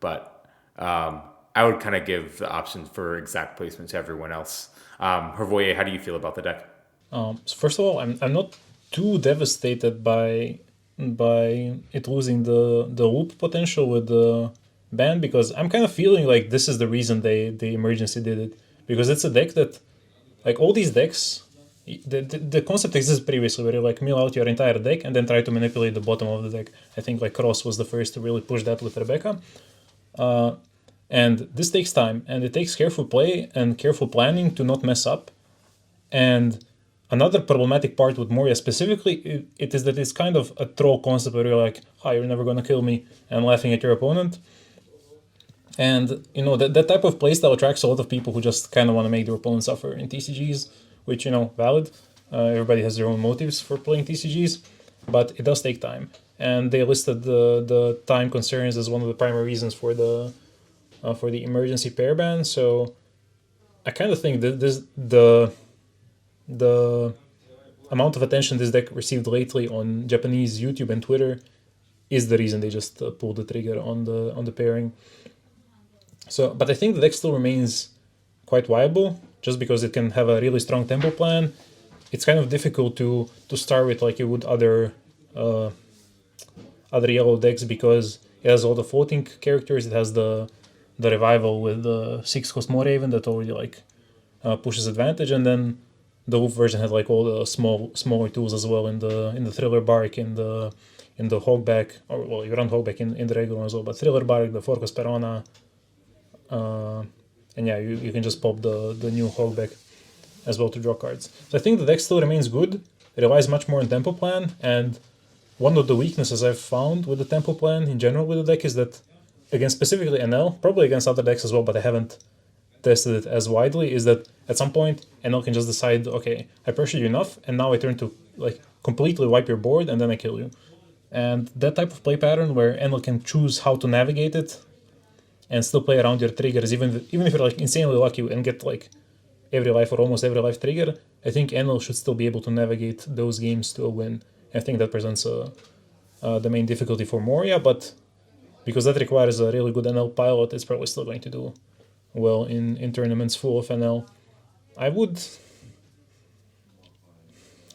but I would kind of give the option for exact placement to everyone else. Hrvoje, how do you feel about the deck? So first of all, I'm not too devastated by it losing the loop potential with the ban, because I'm kind of feeling like this is the reason they emergency did it, because it's a deck that, like all these decks, the concept exists previously where you like mill out your entire deck and then try to manipulate the bottom of the deck. I think like Cross was the first to really push that with Rebecca. And this takes time, and it takes careful play and careful planning to not mess up. And another problematic part with Moria specifically, it is that it's kind of a troll concept where you're like, "Hi, you're never gonna kill me," and laughing at your opponent. And you know that type of playstyle attracts a lot of people who just kind of want to make their opponent suffer in TCGs, which valid. Everybody has their own motives for playing TCGs, but it does take time. And they listed the time concerns as one of the primary reasons for the emergency pair ban. So I kind of think that the amount of attention this deck received lately on Japanese YouTube and Twitter is the reason they just pulled the trigger on the pairing. So, but I think the deck still remains quite viable, just because it can have a really strong tempo plan. It's kind of difficult to start with like you would other yellow decks, because it has all the floating characters. It has the revival with the 6-cost Moria that already like pushes advantage, and then the Wolf version had like all the smaller tools as well in the Thriller Bark, in the Hogback, or well, you run Hogback in the regular as well, but Thriller Bark, the 4-cost Perona, and yeah, you can just pop the new Hogback as well to draw cards. So I think the deck still remains good. It relies much more on tempo plan, and one of the weaknesses I've found with the tempo plan in general with the deck is that, against specifically Enel, probably against other decks as well, but I haven't tested it as widely, is that at some point Enel can just decide, okay, I pressured you enough, and now I turn to like completely wipe your board, and then I kill you. And that type of play pattern where Enel can choose how to navigate it and still play around your triggers, even if you're like insanely lucky and get like every life or almost every life trigger, I think Enel should still be able to navigate those games to a win. I think that presents the main difficulty for Moria, but because that requires a really good Enel pilot, it's probably still going to do well in tournaments full of Enel. I'm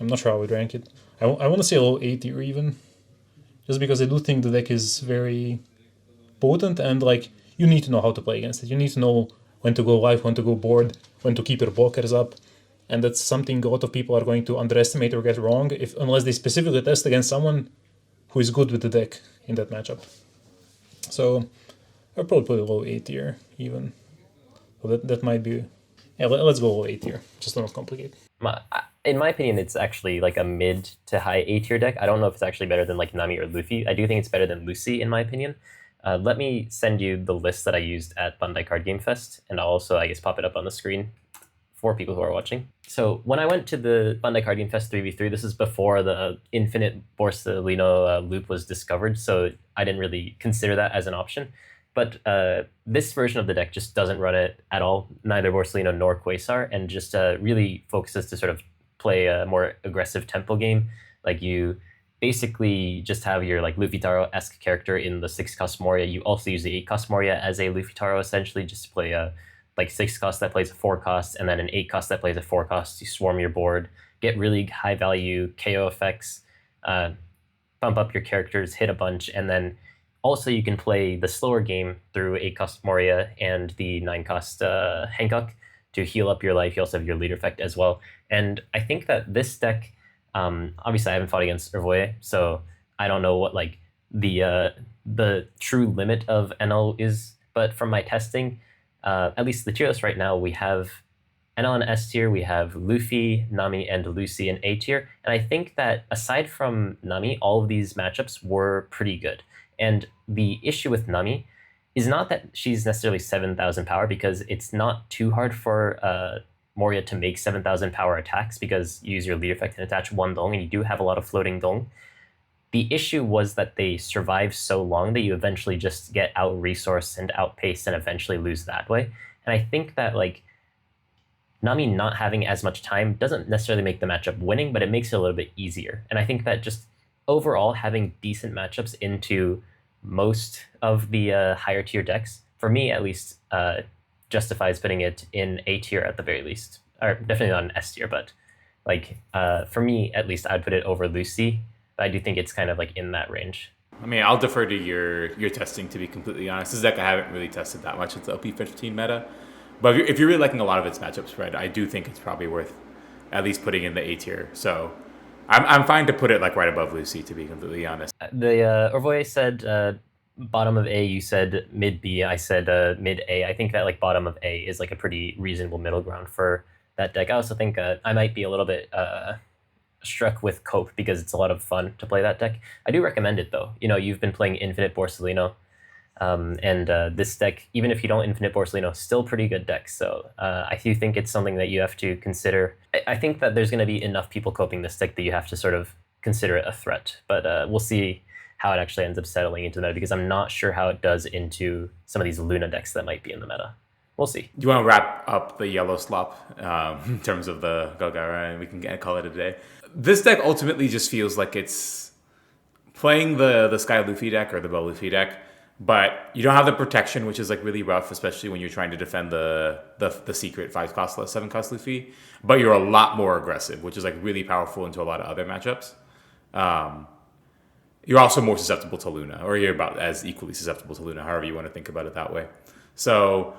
not sure how I would rank it. I want to say a low A tier even, just because I do think the deck is very potent, and like you need to know how to play against it. You need to know when to go live, when to go board, when to keep your blockers up, and that's something a lot of people are going to underestimate or get wrong unless they specifically test against someone who is good with the deck in that matchup. So I'll probably put a low A tier even. So that might be... Yeah, let's go low A tier, just to not complicate. In my opinion, it's actually like a mid to high A tier deck. I don't know if it's actually better than like Nami or Luffy. I do think it's better than Lucy, in my opinion. Let me send you the list that I used at Bandai Card Game Fest, and I'll also, I guess, pop it up on the screen for people who are watching. So when I went to the Bandai Card Game Fest 3v3, this is before the Infinite Borsellino loop was discovered, so I didn't really consider that as an option. But this version of the deck just doesn't run it at all, neither Borsellino nor Quasar, and just really focuses to sort of play a more aggressive tempo game. Like you basically just have your like Luffy Taro-esque character in the 6-cost Moria. You also use the 8-cost Moria as a Luffy Taro, essentially, just to play a like 6-cost that plays a 4-cost, and then an 8-cost that plays a 4-cost. You swarm your board, get really high value KO effects, bump up your characters, hit a bunch, and then also you can play the slower game through 8-cost Moria and the 9-cost Hancock to heal up your life. You also have your leader effect as well. And I think that this deck Obviously, I haven't fought against Hrvoje, so I don't know what like the true limit of Enel is. But from my testing, at least the tier list right now, we have Enel in S tier, we have Luffy, Nami, and Lucy in A tier. And I think that aside from Nami, all of these matchups were pretty good. And the issue with Nami is not that she's necessarily 7,000 power, because it's not too hard for Moria to make 7,000 power attacks, because you use your lead effect and attach one dong, and you do have a lot of floating dong. The issue was that they survive so long that you eventually just get out-resourced and outpaced and eventually lose that way. And I think that like Nami not having as much time doesn't necessarily make the matchup winning, but it makes it a little bit easier. And I think that just overall having decent matchups into most of the higher tier decks, for me at least, justifies putting it in A tier at the very least, or definitely not an S tier, but like for me at least, I'd put it over Lucy. But I do think it's kind of like in that range. I mean, I'll defer to your testing, to be completely honest. This deck I haven't really tested that much. It's the OP15 meta. But if you're really liking a lot of its matchup spread, I do think it's probably worth at least putting in the A tier. So I'm fine to put it like right above Lucy, to be completely honest. The Hrvoje said bottom of A, you said mid B, I said mid A. I think that like bottom of A is like a pretty reasonable middle ground for that deck. I also think I might be a little bit struck with Cope, because it's a lot of fun to play that deck. I do recommend it though. You know, you've been playing Infinite Borsalino, and this deck, even if you don't Infinite Borsalino, still pretty good deck. So I do think it's something that you have to consider. I think that there's going to be enough people coping this deck that you have to sort of consider it a threat. But we'll see how it actually ends up settling into the meta, because I'm not sure how it does into some of these Luna decks that might be in the meta. We'll see. Do you want to wrap up the yellow slop in terms of the Kalgara, and we can call it a day? This deck ultimately just feels like it's playing the Sky Luffy deck or the Bow Luffy deck, but you don't have the protection, which is like really rough, especially when you're trying to defend the secret 5-cost less 7-cost Luffy. But you're a lot more aggressive, which is like really powerful into a lot of other matchups. You're also more susceptible to Luna, or you're about as equally susceptible to Luna, however you want to think about it that way. So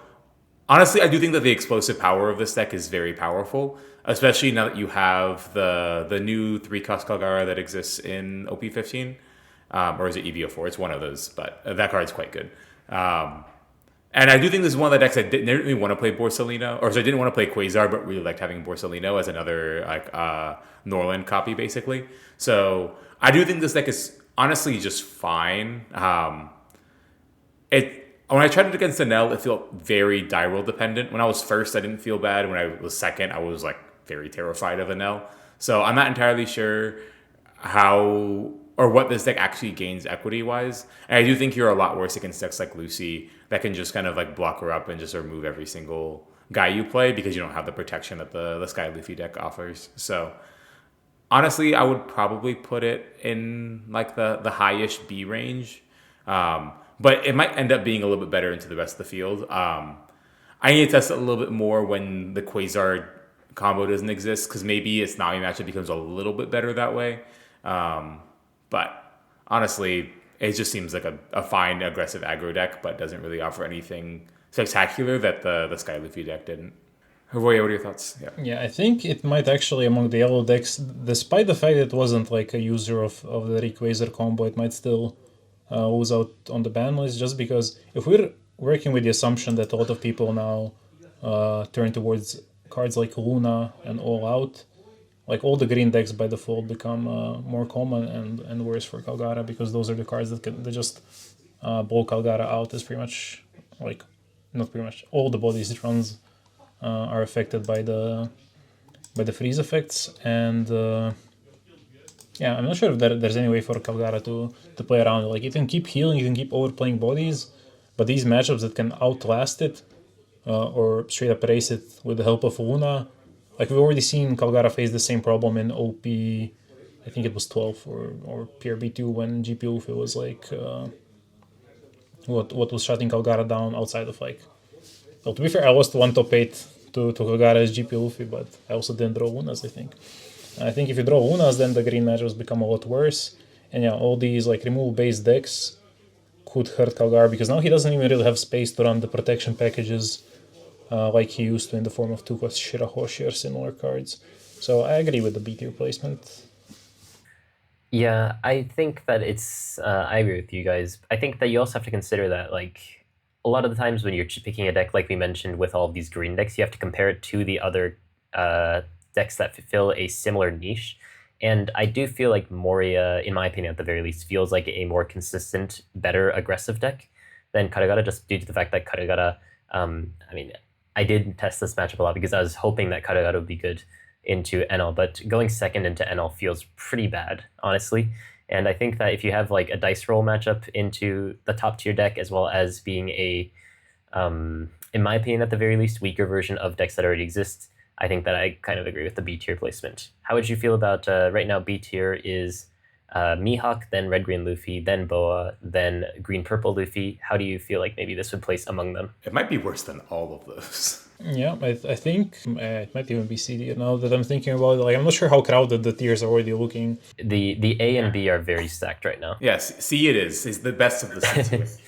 honestly, I do think that the explosive power of this deck is very powerful, especially now that you have the new 3-cost Kalgara that exists in OP15, or is it EVO4? It's one of those, but that card's quite good. And I do think this is one of the decks I didn't really want to play Borsalino, or so I didn't want to play Quasar, but really liked having Borsalino as another like Norland copy, basically. So I do think this deck is honestly just fine. When I tried it against Enel, it felt very die roll dependent. When I was first, I didn't feel bad. When I was second, I was like very terrified of Enel. So I'm not entirely sure how or what this deck actually gains equity wise. And I do think you're a lot worse against decks like Lucy that can just kind of like block her up and just remove every single guy you play, because you don't have the protection that the Sky Luffy deck offers. So honestly, I would probably put it in like the high-ish B range. But it might end up being a little bit better into the rest of the field. I need to test it a little bit more when the Quasar combo doesn't exist, because maybe its Nami matchup becomes a little bit better that way. But honestly, it just seems like a fine aggressive aggro deck, but doesn't really offer anything spectacular that the Sky Luffy deck didn't. Hrvoje, what are your thoughts? Yeah, I think it might actually, among the yellow decks, despite the fact that it wasn't like a user of the Rayquaza combo, it might still lose out on the ban list, just because if we're working with the assumption that a lot of people now turn towards cards like Luna and All Out, like all the green decks by default become more common and worse for Kalgara, because those are the cards that just blow Kalgara out as pretty much, like, not pretty much, all the bodies it runs are affected by the freeze effects. And yeah, I'm not sure if there's any way for Kalgara to play around it. Like, you can keep healing, you can keep overplaying bodies, but these matchups that can outlast it or straight up race it with the help of Luna, like we've already seen Kalgara face the same problem in OP, I think it was 12 or PRB2, when GP Luffy was like what was shutting Kalgara down outside of like. Well, to be fair, I lost one top 8 to Kalgara as GP Luffy, but I also didn't draw Lunas, I think. I think if you draw Lunas, then the green matchups become a lot worse. And yeah, all these like removal-based decks could hurt Kalgara, because now he doesn't even really have space to run the protection packages like he used to in the form of 2-cost Shirahoshi or similar cards. So I agree with the B tier placement. Yeah, I think that it's. I agree with you guys. I think that you also have to consider that, like, a lot of the times when you're picking a deck, like we mentioned with all of these green decks, you have to compare it to the other decks that fill a similar niche. And I do feel like Moria, in my opinion, at the very least, feels like a more consistent, better aggressive deck than Karagara, just due to the fact that Karagara. I mean, I did test this matchup a lot because I was hoping that Karagara would be good into Enel, but going second into Enel feels pretty bad, honestly. And I think that if you have like a dice roll matchup into the top tier deck, as well as being a, in my opinion, at the very least, weaker version of decks that already exist, I think that I kind of agree with the B tier placement. How would you feel about right now? B tier is Mihawk, then Red Green Luffy, then Boa, then Green Purple Luffy. How do you feel like maybe this would place among them? It might be worse than all of those. Yeah, I think it might even be CD now that I'm thinking about it. Like, I'm not sure how crowded the tiers are already looking. The A and B are very stacked right now. Yes, C it is. It's the best of the C tiers.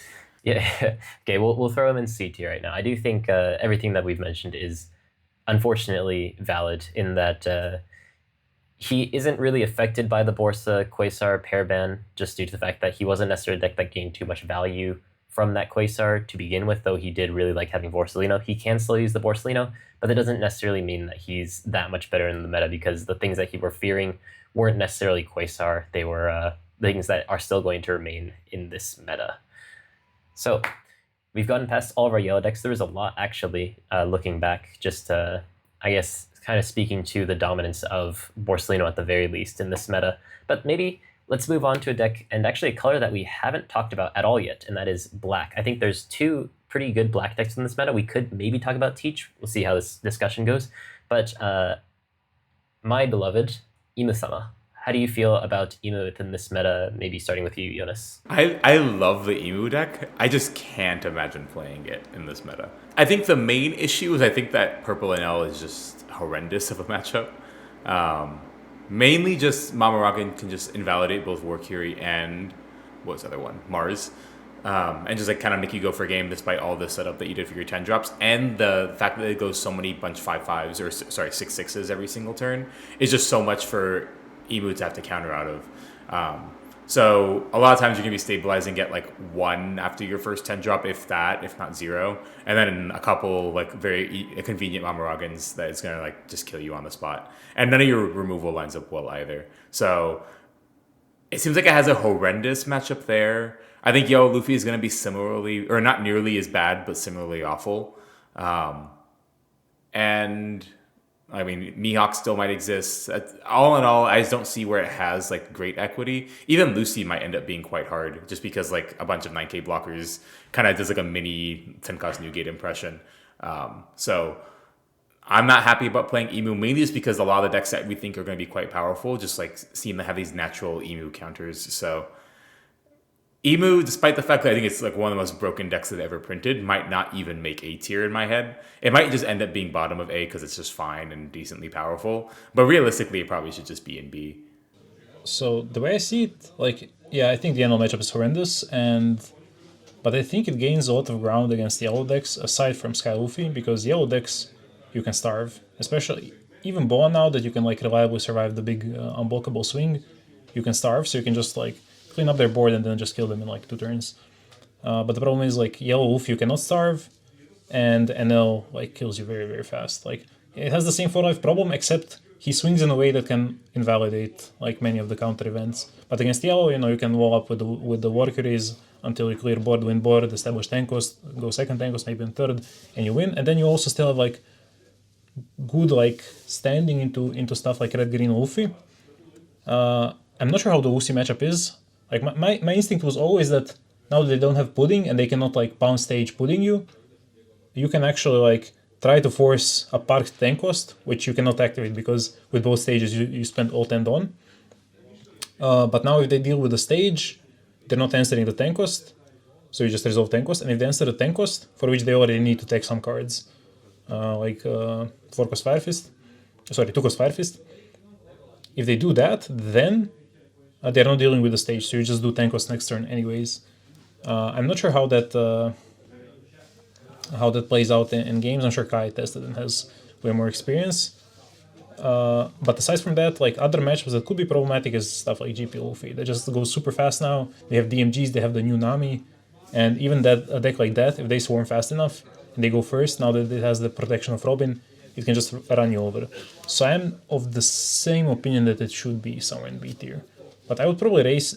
Yeah. Okay, we'll throw him in C tier right now. I do think everything that we've mentioned is unfortunately valid in that he isn't really affected by the Borsa Quasar pair ban, just due to the fact that he wasn't necessarily a deck that gained too much value from that Quasar to begin with, though he did really like having Borsalino. He can still use the Borsalino, but that doesn't necessarily mean that he's that much better in the meta, because the things that he were fearing weren't necessarily Quasar. They were things that are still going to remain in this meta. So we've gotten past all of our yellow decks. There was a lot, actually, looking back, just I guess kind of speaking to the dominance of Borsalino at the very least in this meta. But maybe let's move on to a deck, and actually a color that we haven't talked about at all yet, and that is black. I think there's two pretty good black decks in this meta. We could maybe talk about Teach. We'll see how this discussion goes. But my beloved Imu-sama. How do you feel about Imu within this meta? Maybe starting with you, Jonas. I love the Emu deck. I just can't imagine playing it in this meta. I think the main issue is I think that Purple Enel is just horrendous of a matchup. Mainly just Mamoragan can just invalidate both Warcurie and what was the other one? Mars. And just like kind of make you go for a game despite all the setup that you did for your 10 drops. And the fact that it goes so many bunch 5/5s or sorry 6/6s every single turn is just so much for Emu to have to counter out of. So a lot of times you're going to be stabilizing, get like 1 after your first 10 drop, if that, if not 0. And then a couple like very convenient Mamoragans that is going to like just kill you on the spot. And none of your removal lines up well either. So it seems like it has a horrendous matchup there. I think Yellow Luffy is going to be similarly, or not nearly as bad, but similarly awful. And I mean, Mihawk still might exist. All in all, I just don't see where it has like great equity. Even Lucy might end up being quite hard, just because like a bunch of 9k blockers kind of does like a mini 10 cost Newgate impression. So I'm not happy about playing Emu, mainly just because a lot of the decks that we think are going to be quite powerful just like seem to have these natural Emu counters. So Emu, despite the fact that I think it's like one of the most broken decks that ever printed, might not even make A tier in my head. It might just end up being bottom of A because it's just fine and decently powerful. But realistically, it probably should just be in B. So the way I see it, like, yeah, I think the Enel matchup is horrendous, but I think it gains a lot of ground against yellow decks, aside from Sky Luffy, because yellow decks you can starve, especially even Boa now that you can like reliably survive the big unblockable swing, you can starve, so you can just like clean up their board and then just kill them in like 2 turns. But the problem is like Yellow Wolf you cannot starve, and Enel like kills you very, very fast. Like it has the same 4-life problem, except he swings in a way that can invalidate like many of the counter events. But against Yellow, you know, you can wall up with the Warcuries until you clear board, win board, establish tank cost, go second tank cost, maybe in third, and you win. And then you also still have like good like standing into stuff like Red Green Luffy. I'm not sure how the Lucy matchup is. Like my instinct was always that now that they don't have pudding and they cannot like pound stage pudding you, you can actually like try to force a parked tank cost, which you cannot activate because with both stages you spend alt and on. But now if they deal with the stage, they're not answering the tank cost, so you just resolve tank cost. And if they answer the tank cost, for which they already need to take some cards, like 4-cost Fire Fist, sorry, 2-cost Fire Fist. If they do that, then they're not dealing with the stage, so you just do tank cost next turn anyways. I'm not sure how that plays out in games. I'm sure Kai tested and has way more experience. But aside from that, like other matchups that could be problematic is stuff like GP Luffy. They just go super fast now. They have DMGs, they have the new Nami, and even that a deck like that, if they swarm fast enough and they go first, now that it has the protection of Robin, it can just run you over. So I'm of the same opinion that it should be somewhere in B tier, but I would probably rate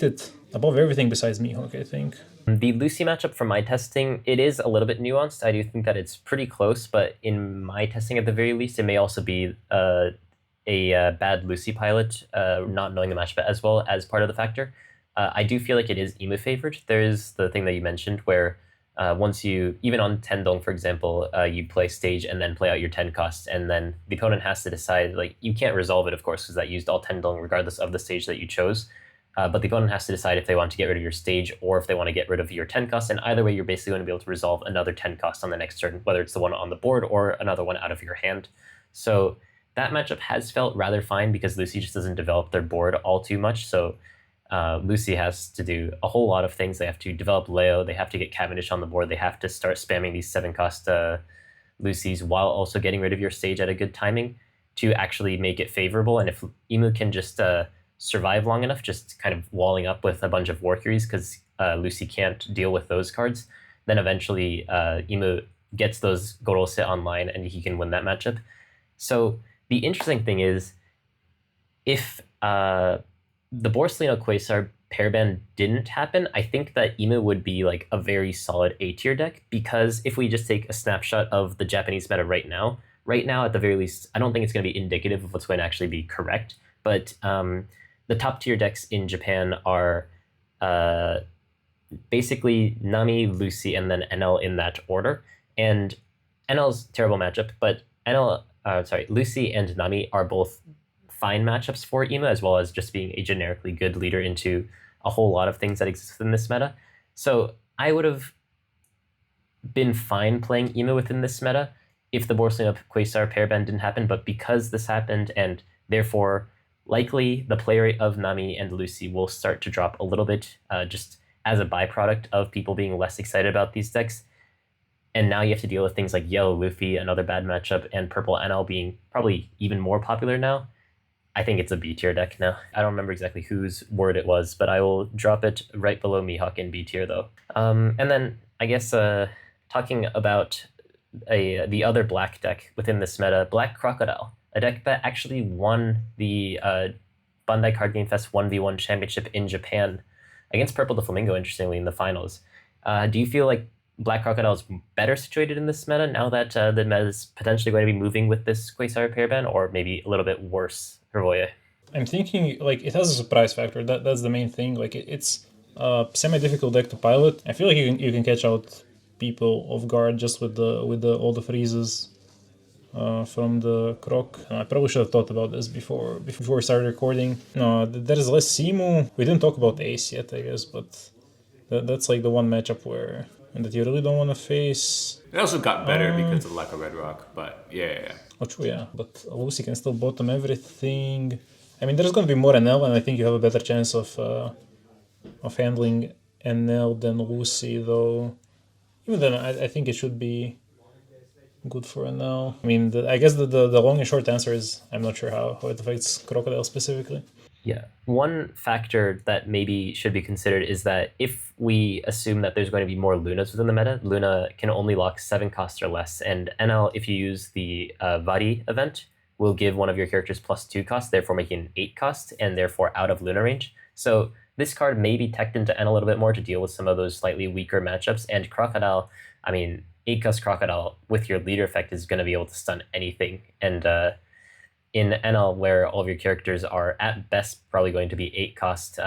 it above everything besides Mihawk, I think. The Lucy matchup from my testing, it is a little bit nuanced. I do think that it's pretty close, but in my testing at the very least, it may also be a bad Lucy pilot, not knowing the matchup as well as part of the factor. I do feel like it is Emu favored. There is the thing that you mentioned where once you, even on 10 Dong, for example, you play stage and then play out your 10 costs, and then the opponent has to decide, like, you can't resolve it, of course, because that used all 10 Dong regardless of the stage that you chose. But the opponent has to decide if they want to get rid of your stage or if they want to get rid of your 10 cost. And either way, you're basically going to be able to resolve another 10 cost on the next turn, whether it's the one on the board or another one out of your hand. So that matchup has felt rather fine because Lucy just doesn't develop their board all too much. So Lucy has to do a whole lot of things. They have to develop Leo. They have to get Cavendish on the board. They have to start spamming these 7 cost Lucy's while also getting rid of your stage at a good timing to actually make it favorable. And if Emu can just survive long enough, just kind of walling up with a bunch of Warcuries because Lucy can't deal with those cards, then eventually Emu gets those Gorol sit online and he can win that matchup. So the interesting thing is, if the Borsalino Quasar pairband didn't happen, I think that Emu would be like a very solid A tier deck, because if we just take a snapshot of the Japanese meta right now at the very least, I don't think it's going to be indicative of what's going to actually be correct, but the top tier decks in Japan are basically Nami, Lucy, and then Enel in that order. And Enel's terrible matchup, but Lucy and Nami are both fine matchups for Emu, as well as just being a generically good leader into a whole lot of things that exist in this meta. So I would have been fine playing Emu within this meta if the Borsalino Quasar pairband didn't happen, but because this happened, and therefore likely the play rate of Nami and Lucy will start to drop a little bit, just as a byproduct of people being less excited about these decks. And now you have to deal with things like Yellow Luffy, another bad matchup, and Purple Enel being probably even more popular now. I think it's a B tier deck now. I don't remember exactly whose word it was, but I will drop it right below Mihawk in B tier though. And then I guess talking about the other black deck within this meta, Black Crocodile, a deck that actually won the Bandai Card Game Fest 1v1 championship in Japan against Purple Doflamingo, interestingly, in the finals. Do you feel like Black Crocodile is better situated in this meta now that the meta is potentially going to be moving with this Quasar pairband, or maybe a little bit worse, Hrvoje? I'm thinking like it has a surprise factor. That's the main thing. Like it's a semi-difficult deck to pilot. I feel like you can catch out people off guard just with all the freezes from the Croc. I probably should have thought about this before we started recording. No, there is less Simu. We didn't talk about Ace yet, I guess, but that's like the one matchup that you really don't want to face. It also got better because of the lack of Red Rock, but yeah. Oh, true, yeah. But Lucy can still bottom everything. I mean, there's going to be more Enel, and I think you have a better chance of handling Enel than Lucy, though. Even then, I think it should be good for Enel. I mean, I guess the long and short answer is I'm not sure how it affects Crocodile specifically. Yeah. One factor that maybe should be considered is that if we assume that there's going to be more Lunas within the meta, Luna can only lock 7 costs or less, and Enel, if you use the Vari event, will give one of your characters +2 costs, therefore making an 8 cost, and therefore out of Luna range. So this card may be teched into Enel a little bit more to deal with some of those slightly weaker matchups, and Crocodile, I mean, 8 cost Crocodile with your leader effect is going to be able to stun anything, and in Enel, where all of your characters are at best probably going to be 8 cost,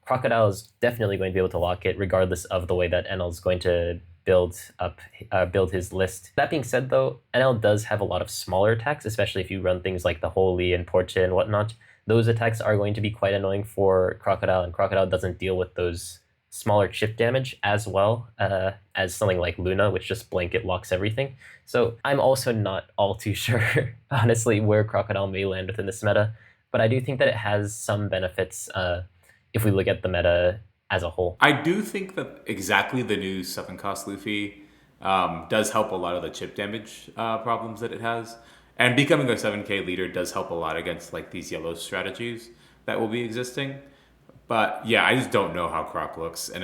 Crocodile is definitely going to be able to lock it regardless of the way that Enel is going to build his list. That being said though, Enel does have a lot of smaller attacks, especially if you run things like the Holy and Portia and whatnot. Those attacks are going to be quite annoying for Crocodile, and Crocodile doesn't deal with those smaller chip damage as well as something like Luna, which just blanket locks everything. So I'm also not all too sure, honestly, where Crocodile may land within this meta, but I do think that it has some benefits if we look at the meta as a whole. I do think that exactly the new 7 cost Luffy does help a lot of the chip damage problems that it has. And becoming a 7K leader does help a lot against like these yellow strategies that will be existing. But yeah, I just don't know how Croc looks, and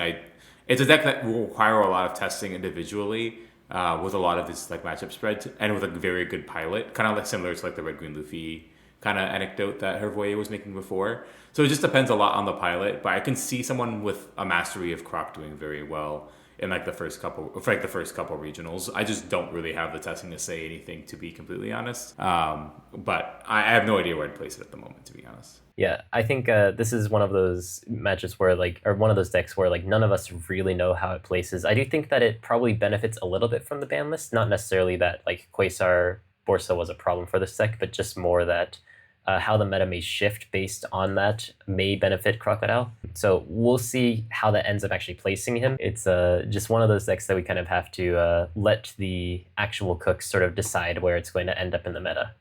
it's a deck that will require a lot of testing individually with a lot of this like matchup spread and with a very good pilot, kind of like similar to like the Red Green Luffy kind of anecdote that Hrvoje was making before. So it just depends a lot on the pilot, but I can see someone with a mastery of Croc doing very well in like the first couple regionals. I just don't really have the testing to say anything, to be completely honest. But I have no idea where I'd place it at the moment, to be honest. Yeah, I think this is one of those matches where or one of those decks where none of us really know how it places. I do think that it probably benefits a little bit from the ban list, not necessarily that Quasar Borsa was a problem for this deck, but just more that how the meta may shift based on that may benefit Crocodile. So we'll see how that ends up actually placing him. It's just one of those decks that we kind of have to let the actual cooks sort of decide where it's going to end up in the meta.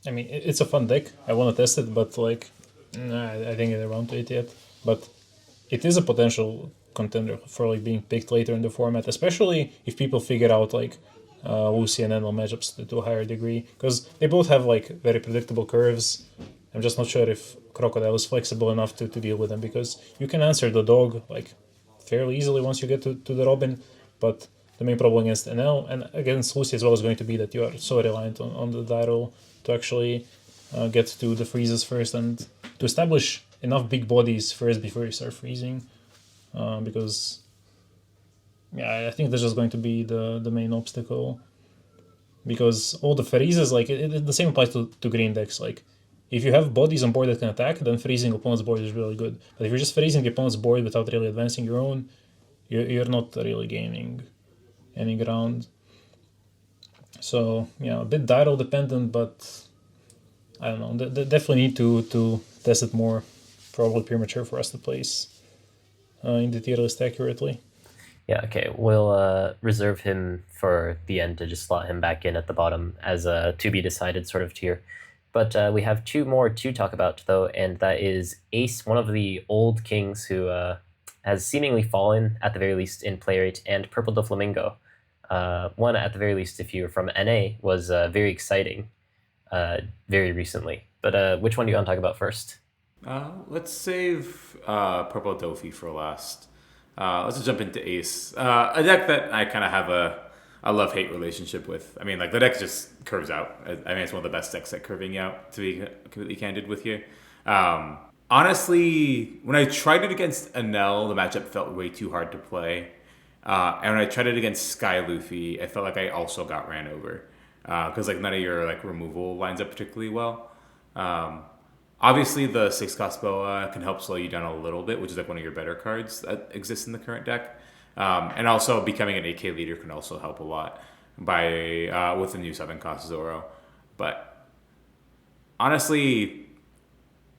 I mean, it's a fun deck. I want to test it, but I think it's around to it yet. But it is a potential contender for being picked later in the format, especially if people figure out Lucy and Enel matchups to a higher degree, because they both have very predictable curves. I'm just not sure if Crocodile is flexible enough to deal with them, because you can answer the dog fairly easily once you get to the Robin, but the main problem against Enel and against Lucy as well is going to be that you are so reliant on the die roll to actually get to the freezes first and to establish enough big bodies first before you start freezing, because I think that's just going to be the main obstacle, because all the freezes, the same applies to green decks. If you have bodies on board that can attack, then freezing opponent's board is really good. But if you're just freezing the opponent's board without really advancing your own, you're not really gaining any ground. So a bit die roll dependent, but I don't know. They definitely need to test it more. Probably premature for us to place in the tier list accurately. Yeah, okay. We'll reserve him for the end to just slot him back in at the bottom as a to-be-decided sort of tier. But we have two more to talk about, though, and that is Ace, one of the old kings who has seemingly fallen, at the very least, in play rate, and Purple Doflamingo. One, at the very least, if you're from NA, was very exciting very recently. But which one do you want to talk about first? Let's save Purple Dofi for last. Let's just jump into Ace. A deck that I kind of have a love-hate relationship with. I mean, the deck just curves out. I mean, it's one of the best decks at curving out, to be completely candid with you. Honestly, when I tried it against Enel, the matchup felt way too hard to play. And when I tried it against Sky Luffy, I felt like I also got ran over. Because none of your removal lines up particularly well. Obviously, the 6-cost Boa can help slow you down a little bit, which is one of your better cards that exists in the current deck. And also, becoming an 8K leader can also help a lot with the new 7-cost Zoro. But honestly,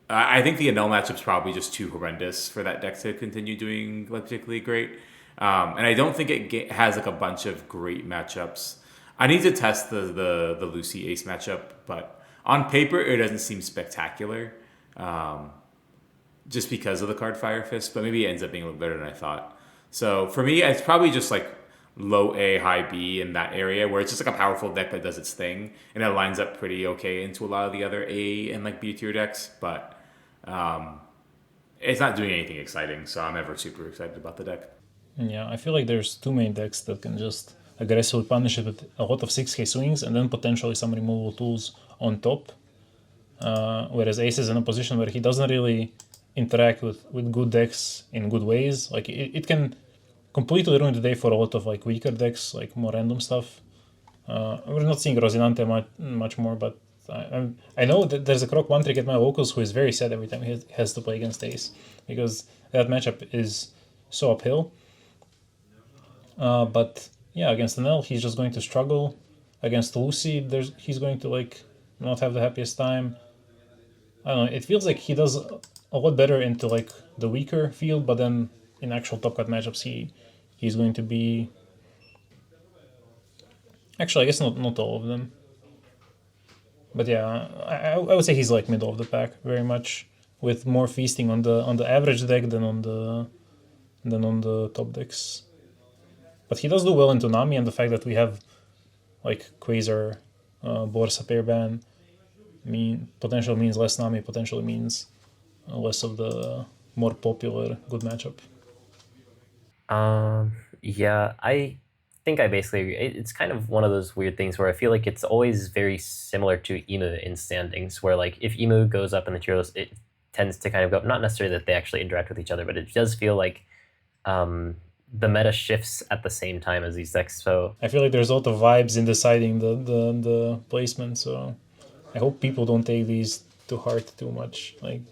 I think the Enel matchup's probably just too horrendous for that deck to continue doing particularly great. And I don't think it has a bunch of great matchups. I need to test the Lucy Ace matchup, but on paper, it doesn't seem spectacular, just because of the card Fire Fist, but maybe it ends up being a little better than I thought. So for me, it's probably just low A, high B in that area, where it's just a powerful deck that does its thing, and it lines up pretty okay into a lot of the other A and B tier decks, but it's not doing anything exciting, so I'm never super excited about the deck. Yeah, I feel like there's two main decks that can just aggressively punish it with a lot of 6K swings and then potentially some removal tools on top. Whereas Ace is in a position where he doesn't really interact with good decks in good ways. It can completely ruin the day for a lot of weaker decks, more random stuff. We're not seeing Rosinante much more, but I know that there's a Croc 1 at my locals who is very sad every time he has to play against Ace, because that matchup is so uphill. But yeah, against Enel, he's just going to struggle. Against Lucy, he's going to not have the happiest time. I don't know. It feels like he does a lot better into the weaker field, but then in actual top cut matchups, he's going to be. Actually, I guess not all of them. But yeah, I would say he's middle of the pack very much, with more feasting on the average deck than on the top decks. But he does do well into Nami, and the fact that we have Quasar Borsa pair ban potentially means less Nami, potentially means less of the more popular good matchup. Yeah, I think I basically agree. It's kind of one of those weird things where I feel like it's always very similar to Emu in standings, where like if Emu goes up in the tier list, it tends to kind of go up. Not necessarily that they actually interact with each other, but it does feel like the meta shifts at the same time as these decks. So I feel like there's a lot of vibes in deciding the placement, so I hope people don't take these to heart too much. Like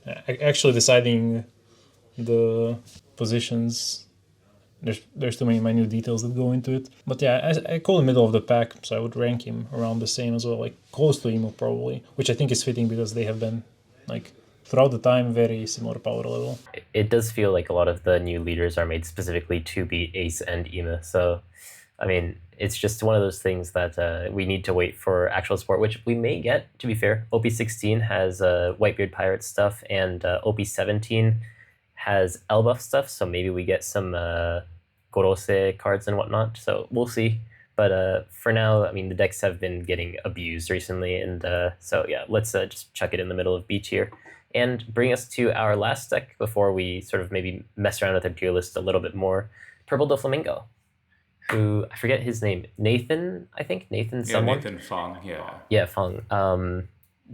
actually deciding the positions, there's too many minute details that go into it. But yeah, I call him middle of the pack, so I would rank him around the same as well, like close to Emo probably, which I think is fitting because they have been like throughout the time very similar power level. it does feel like a lot of the new leaders are made specifically to be Ace and Ema. So, I mean, it's just one of those things that we need to wait for actual support, which we may get, to be fair. OP16 has Whitebeard Pirate stuff, and OP17 has Elbuff stuff, so maybe we get some Gorose cards and whatnot. So we'll see. But for now, I mean, the decks have been getting abused recently, and so yeah, let's just chuck it in the middle of B tier. And bring us to our last deck before we sort of maybe mess around with our tier list a little bit more. Purple Doflamingo, who, I forget his name, Nathan, I think? Nathan someone? Nathan Fong, yeah. Yeah, Fong.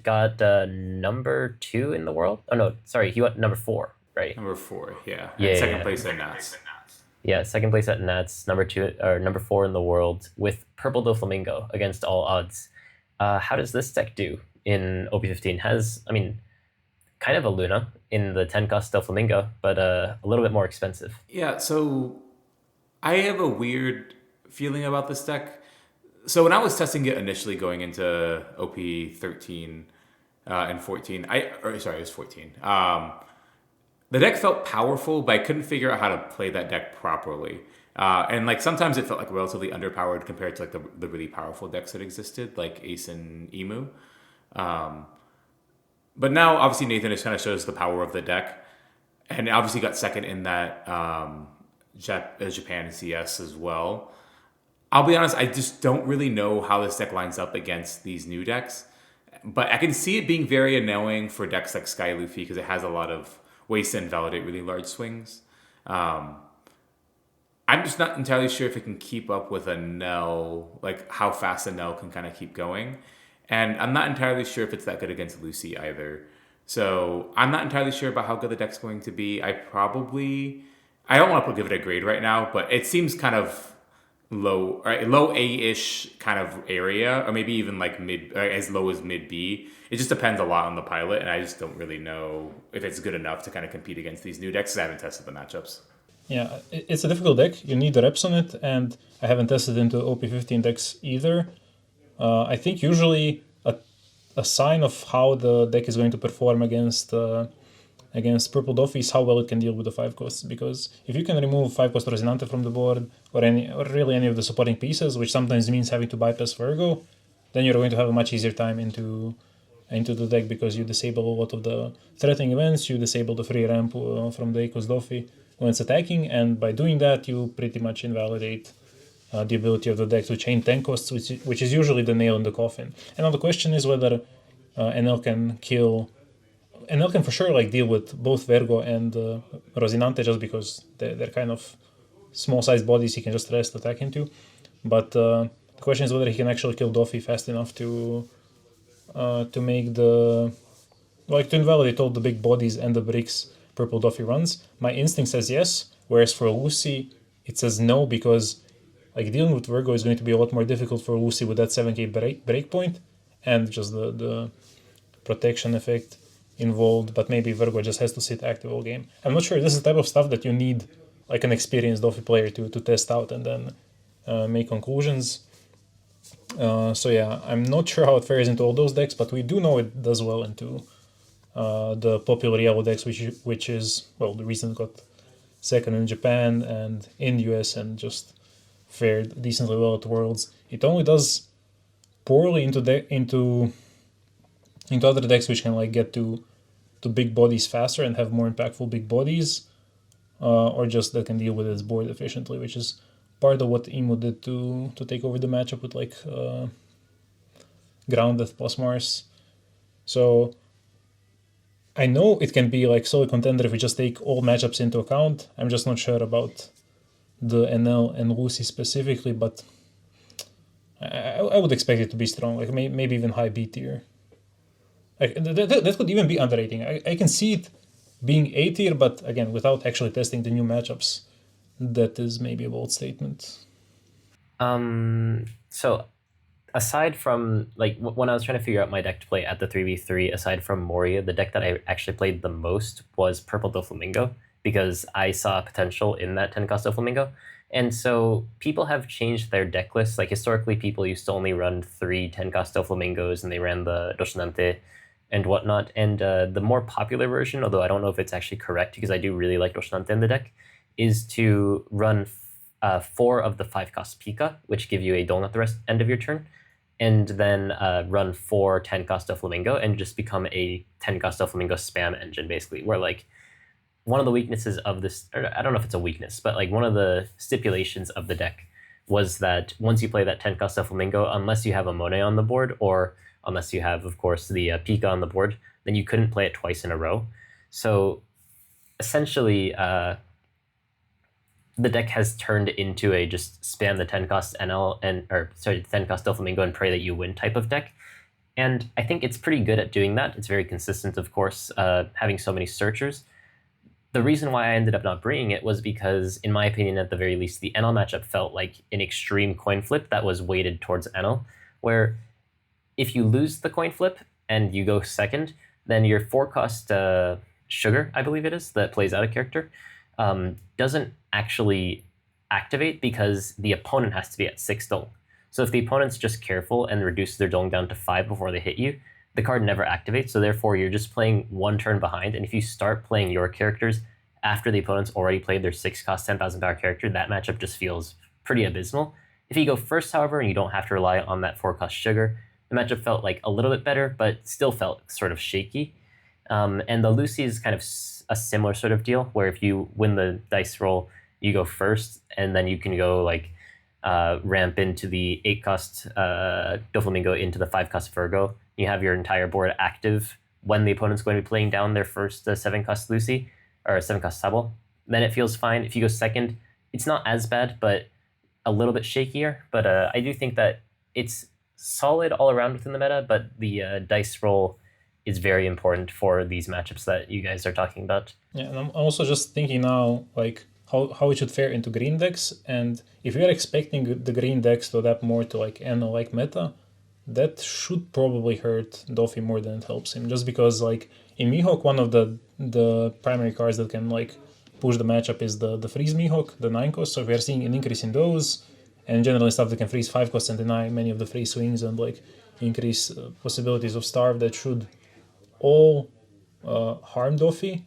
Got number 2 in the world? Oh no, sorry, he went number 4, right? Number 4, yeah. Yeah, And second yeah. place at Nats. Yeah, second place at Nats, number 2 or number 4 in the world with Purple Doflamingo against all odds. How does this deck do in OP15? Has, I mean, kind of a Luna in the 10 cost Doflamingo, but a little bit more expensive. Yeah, so I have a weird feeling about this deck. So when I was testing it initially going into OP13 and 14, it was 14. The deck felt powerful, but I couldn't figure out how to play that deck properly. And like sometimes it felt like relatively underpowered compared to like the really powerful decks that existed, like Ace and Emu. But now obviously Nathan just kind of shows the power of the deck, and obviously got second in that Japan CS as well. I'll be honest, I just don't really know how this deck lines up against these new decks, but I can see it being very annoying for decks like Sky Luffy because it has a lot of ways to invalidate really large swings. I'm just not entirely sure if it can keep up with Enel, like how fast Enel can kind of keep going. And I'm not entirely sure if it's that good against Lucy either. So I'm not entirely sure about how good the deck's going to be. I don't want to give it a grade right now, but it seems kind of low A-ish kind of area, or maybe even like mid, as low as mid B. It just depends a lot on the pilot, and I just don't really know if it's good enough to kind of compete against these new decks. I haven't tested the matchups. Yeah, it's a difficult deck. You need the reps on it, and I haven't tested into OP15 decks either. I think usually a sign of how the deck is going to perform against Purple Doffy is how well it can deal with the 5 costs. Because if you can remove 5 cost Rosinante from the board, or really any of the supporting pieces, which sometimes means having to bypass Virgo, then you're going to have a much easier time into the deck because you disable a lot of the threatening events, you disable the free ramp from the Eikos Doffy when it's attacking, and by doing that you pretty much invalidate the ability of the deck to chain 10 costs, which is usually the nail in the coffin. And now the question is whether Enel can for sure like deal with both Vergo and Rosinante just because they're kind of small-sized bodies he can just rest attack into. But the question is whether he can actually kill Doffy fast enough to make to invalidate all the big bodies and the bricks Purple Doffy runs. My instinct says yes, whereas for Lucy it says no, because like dealing with Virgo is going to be a lot more difficult for Lucy with that 7k breakpoint and just the protection effect involved, but maybe Virgo just has to sit active all game. I'm not sure. This is the type of stuff that you need like an experienced Doffy player to test out and then make conclusions. So yeah, I'm not sure how it fares into all those decks, but we do know it does well into the popular yellow decks, which is, well, the reason it got second in Japan and in US and just fared decently well at Worlds. It only does poorly into other decks which can like get to big bodies faster and have more impactful big bodies, or just that can deal with its board efficiently, which is part of what Emo did to take over the matchup with like grounded plus Mars. So I know it can be like solid contender if we just take all matchups into account. I'm just not sure about the Enel and Lucy specifically, but I would expect it to be strong, like maybe even high B tier. Like that could even be underrating. I can see it being A tier, but again, without actually testing the new matchups, that is maybe a bold statement. So aside from like when I was trying to figure out my deck to play at the 3v3, aside from Moria, the deck that I actually played the most was Purple Doflamingo, because I saw potential in that 10 cost Doflamingo. And so people have changed their deck lists. Like historically, people used to only run 3 10 cost Doflamingos, and they ran the Doshinante and whatnot. And the more popular version, although I don't know if it's actually correct because I do really like Doshinante in the deck, is to run 4 of the 5 cost Pika, which give you a Doln at the end of your turn, and then run 4 10 cost Doflamingo and just become a 10 cost Doflamingo spam engine, basically, where like one of the weaknesses of this, or I don't know if it's a weakness, but like one of the stipulations of the deck was that once you play that 10 cost Doflamingo, unless you have a Monet on the board, or unless you have, of course, the Pika on the board, then you couldn't play it twice in a row. So essentially, the deck has turned into a just spam the 10 cost NL or 10 cost Doflamingo and pray that you win type of deck. And I think it's pretty good at doing that. It's very consistent, of course, having so many searchers. The reason why I ended up not bringing it was because, in my opinion, at the very least, the Enel matchup felt like an extreme coin flip that was weighted towards Enel, where if you lose the coin flip and you go second, then your 4-cost Sugar, I believe it is, that plays out a character, doesn't actually activate because the opponent has to be at 6 Dong. So if the opponent's just careful and reduces their Dong down to 5 before they hit you, the card never activates, so therefore you're just playing one turn behind, and if you start playing your characters after the opponent's already played their 6-cost 10,000 power character, that matchup just feels pretty abysmal. If you go first, however, and you don't have to rely on that 4-cost Sugar, the matchup felt like a little bit better, but still felt sort of shaky. And the Lucy is kind of a similar sort of deal, where if you win the dice roll, you go first, and then you can go like ramp into the 8-cost Doflamingo into the 5-cost Virgo. You have your entire board active when the opponent's going to be playing down their first 7-cost Lucy, or 7-cost Sable. Then it feels fine. If you go second, it's not as bad, but a little bit shakier. But I do think that it's solid all around within the meta, but the dice roll is very important for these matchups that you guys are talking about. Yeah, and I'm also just thinking now, like, how it should fare into green decks, and if you're expecting the green decks to adapt more to like Enel-like meta, that should probably hurt Dofi more than it helps him, just because like in Mihawk, one of the primary cards that can like push the matchup is the freeze Mihawk, the 9-cost, so we are seeing an increase in those, and generally stuff that can freeze 5 costs and deny many of the free swings and like increase possibilities of starve, that should all harm Dofi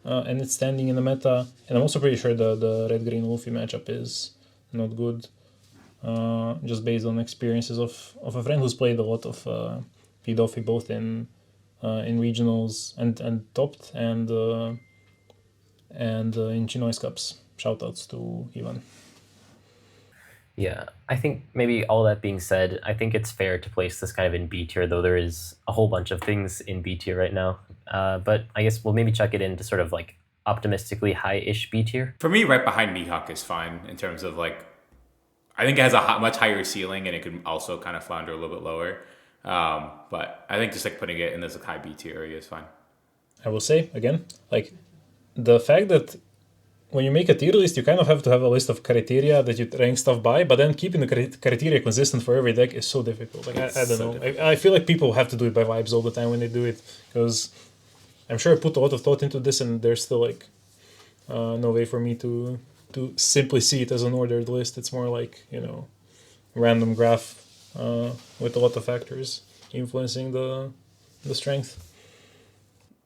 and its standing in the meta. And I'm also pretty sure the red-green Luffy matchup is not good, just based on experiences of a friend who's played a lot of P-Dofi both in regionals and topped and in Chinois Cups. Shoutouts to Ivan. Yeah, I think maybe all that being said, I think it's fair to place this kind of in B tier, though there is a whole bunch of things in B tier right now. But I guess we'll maybe chuck it into sort of like optimistically high-ish B tier. For me, right behind Mihawk is fine in terms of like, I think it has a much higher ceiling and it could also kind of flounder a little bit lower. But I think just like putting it in this like high B tier area is fine. I will say again, like the fact that when you make a tier list, you kind of have to have a list of criteria that you rank stuff by, but then keeping the criteria consistent for every deck is so difficult. Like I don't know. I feel like people have to do it by vibes all the time when they do it, because I'm sure I put a lot of thought into this, and there's still like no way for me to simply see it as an ordered list. It's more like, you know, random graph with a lot of factors influencing the strength.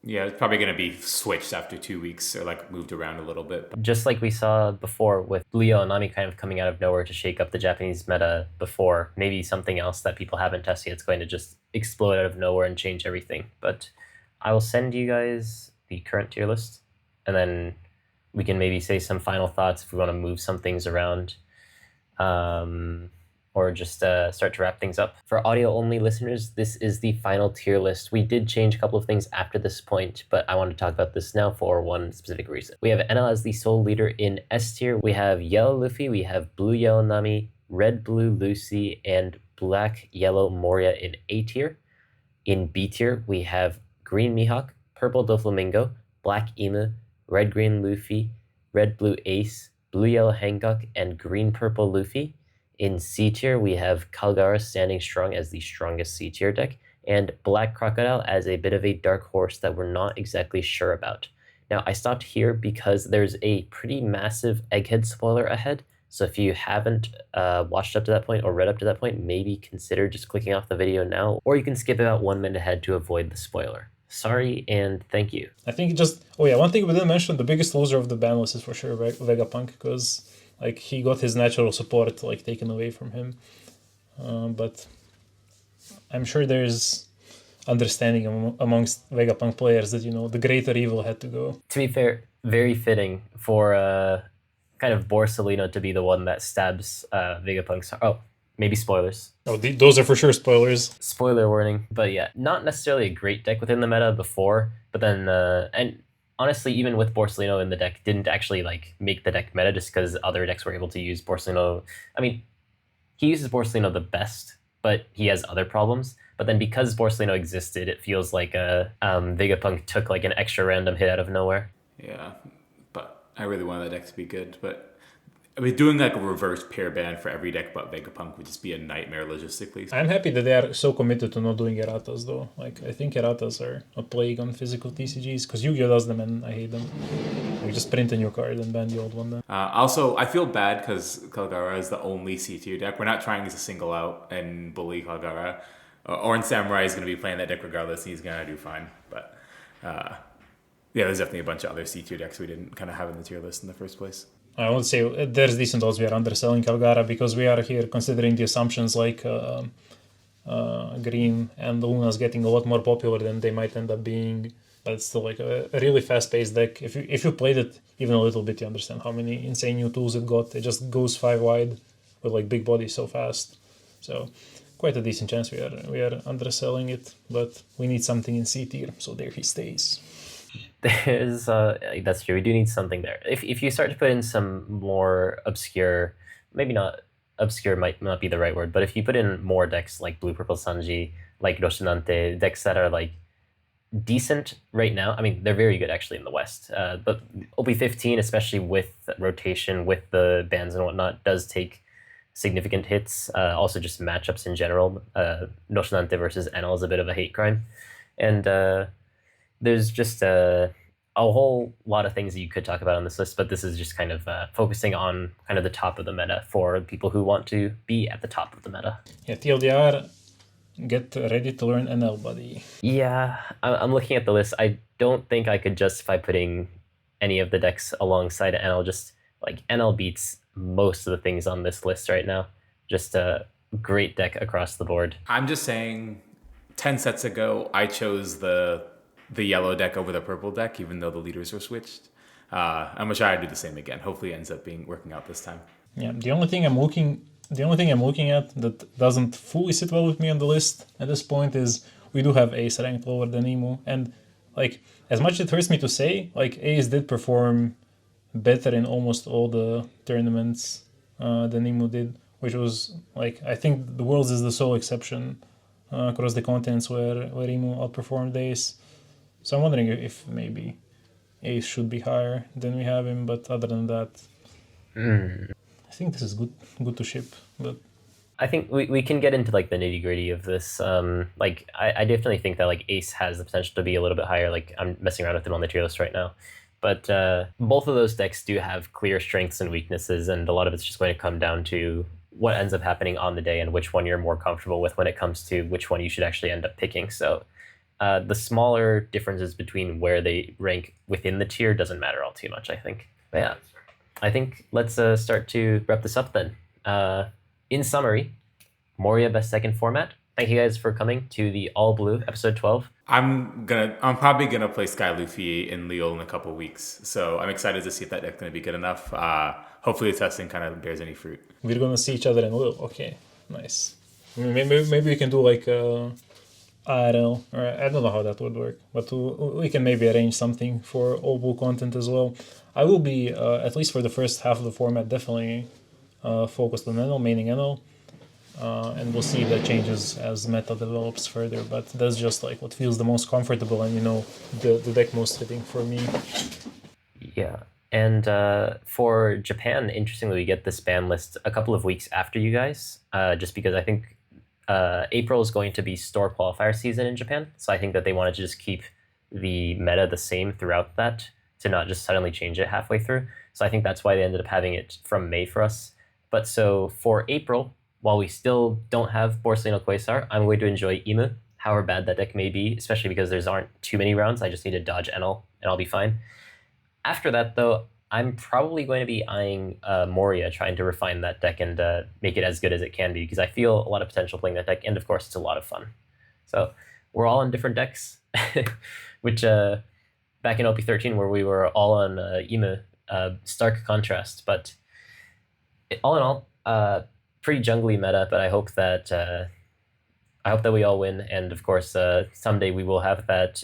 Yeah, it's probably going to be switched after 2 weeks or like moved around a little bit. Just like we saw before with Leo and Nami kind of coming out of nowhere to shake up the Japanese meta before, maybe something else that people haven't tested, it's going to just explode out of nowhere and change everything. But I will send you guys the current tier list, and then we can maybe say some final thoughts if we want to move some things around. Or or just start to wrap things up. For audio-only listeners, this is the final tier list. We did change a couple of things after this point, but I want to talk about this now for one specific reason. We have Enel as the sole leader in S tier. We have Yellow Luffy, we have Blue Yellow Nami, Red Blue Lucy, and Black Yellow Moria in A tier. In B tier, we have Green Mihawk, Purple Doflamingo, Black Emu, Red Green Luffy, Red Blue Ace, Blue Yellow Hancock, and Green Purple Luffy. In C tier, we have Kalgara standing strong as the strongest C tier deck, and Black Crocodile as a bit of a dark horse that we're not exactly sure about. Now, I stopped here because there's a pretty massive Egghead spoiler ahead, so if you haven't watched up to that point or read up to that point, maybe consider just clicking off the video now, or you can skip about 1 minute ahead to avoid the spoiler. Sorry and thank you. I think just, oh yeah, one thing we didn't mention, the biggest loser of the ban list is for sure Vegapunk, because like he got his natural support like taken away from him. But I'm sure there's understanding amongst Vegapunk players that, you know, the greater evil had to go. To be fair, very fitting for kind of Borsalino to be the one that stabs Vegapunk's. Oh, maybe spoilers. Oh, those are for sure spoilers. Spoiler warning. But yeah, not necessarily a great deck within the meta before, but then, and honestly, even with Borsalino in the deck, didn't actually like make the deck meta just because other decks were able to use Borsalino. I mean, he uses Borsalino the best, but he has other problems. But then because Borsalino existed, it feels like Vegapunk took like an extra random hit out of nowhere. Yeah, but I really want that deck to be good, but I mean, doing like a reverse pair ban for every deck but Vegapunk would just be a nightmare logistically. I'm happy that they are so committed to not doing erratas though. Like, I think erratas are a plague on physical TCGs, because Yu-Gi-Oh does them and I hate them. We just print a new card and ban the old one then. Also, I feel bad because Kalgara is the only C-tier deck. We're not trying to single out and bully Kalgara. Orange Samurai is going to be playing that deck regardless, and he's going to do fine. But yeah, there's definitely a bunch of other C-tier decks we didn't kind of have in the tier list in the first place. I would say there's decent odds we are underselling Kalgara, because we are here considering the assumptions like Green and Luna's getting a lot more popular than they might end up being. But it's still like a really fast-paced deck. If you played it even a little bit, you understand how many insane new tools it got. It just goes 5 wide with like big body so fast. So quite a decent chance we are underselling it. But we need something in C tier, so there he stays. There's that's true. We do need something there. If you start to put in some more obscure, maybe not obscure might not be the right word, but if you put in more decks like Blue Purple Sanji, like Roshinante, decks that are like decent right now. I mean, they're very good actually in the West. But OP15, especially with rotation, with the bans and whatnot, does take significant hits. Also just matchups in general. Roshinante versus Enel is a bit of a hate crime. And there's just a whole lot of things that you could talk about on this list, but this is just kind of focusing on kind of the top of the meta for people who want to be at the top of the meta. Yeah, TLDR, get ready to learn Enel, buddy. Yeah, I'm looking at the list. I don't think I could justify putting any of the decks alongside Enel. Just like Enel beats most of the things on this list right now. Just a great deck across the board. I'm just saying 10 sets ago, I chose the yellow deck over the purple deck, even though the leaders were switched. I'm gonna try to do the same again. Hopefully, it ends up working out this time. Yeah, the only thing I'm looking at that doesn't fully sit well with me on the list at this point is we do have Ace ranked lower than Emu, and like as much as it hurts me to say, like Ace did perform better in almost all the tournaments than Emu did, which was like I think the Worlds is the sole exception across the continents where Emu outperformed Ace. So I'm wondering if maybe Ace should be higher than we have him, but other than that, I think this is good to ship. But I think we can get into like the nitty gritty of this. Like I definitely think that like Ace has the potential to be a little bit higher. Like I'm messing around with him on the tier list right now, but both of those decks do have clear strengths and weaknesses, and a lot of it's just going to come down to what ends up happening on the day and which one you're more comfortable with when it comes to which one you should actually end up picking. So the smaller differences between where they rank within the tier doesn't matter all too much, I think. But yeah, I think let's start to wrap this up then. In summary, Moria best second format. Thank you guys for coming to the All Blue episode 12. I'm probably gonna play Sky Luffy in Lille in a couple weeks, so I'm excited to see if that deck's gonna be good enough. Hopefully the testing kind of bears any fruit. we're gonna see each other in Lille. Okay, Nice. I mean, maybe we can do like IRL, or I don't know how that would work, but we can maybe arrange something for all blue content as well. I will be, at least for the first half of the format, definitely focused on Enel, maining Enel, and we'll see if that changes as the meta develops further, but that's just like what feels the most comfortable and, you know, the deck most fitting for me. Yeah. And for Japan, interestingly, we get this ban list a couple of weeks after you guys, just because I think April is going to be store qualifier season in Japan. So I think that they wanted to just keep the meta the same throughout that, to not just suddenly change it halfway through. So I think that's why they ended up having it from May for us. But so for April, while we still don't have Borsalino Quasar, I'm going to enjoy Imu, however bad that deck may be, especially because there aren't too many rounds. I just need to dodge Enel, and I'll be fine. After that, though, I'm probably going to be eyeing Moria, trying to refine that deck and make it as good as it can be, because I feel a lot of potential playing that deck, and of course, it's a lot of fun. So we're all on different decks, which back in OP13, where we were all on Imu, stark contrast. But all in all, pretty jungly meta. But I hope that we all win, and of course, someday we will have that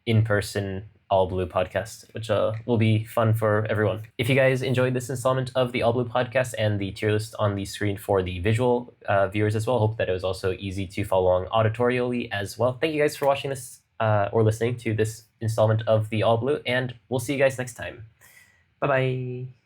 in-person All Blue podcast, which will be fun for everyone. If you guys enjoyed this installment of the All Blue podcast and the tier list on the screen for the visual viewers as well, hope that it was also easy to follow along auditorially as well. Thank you guys for watching this or listening to this installment of the All Blue, and we'll see you guys next time. Bye-bye.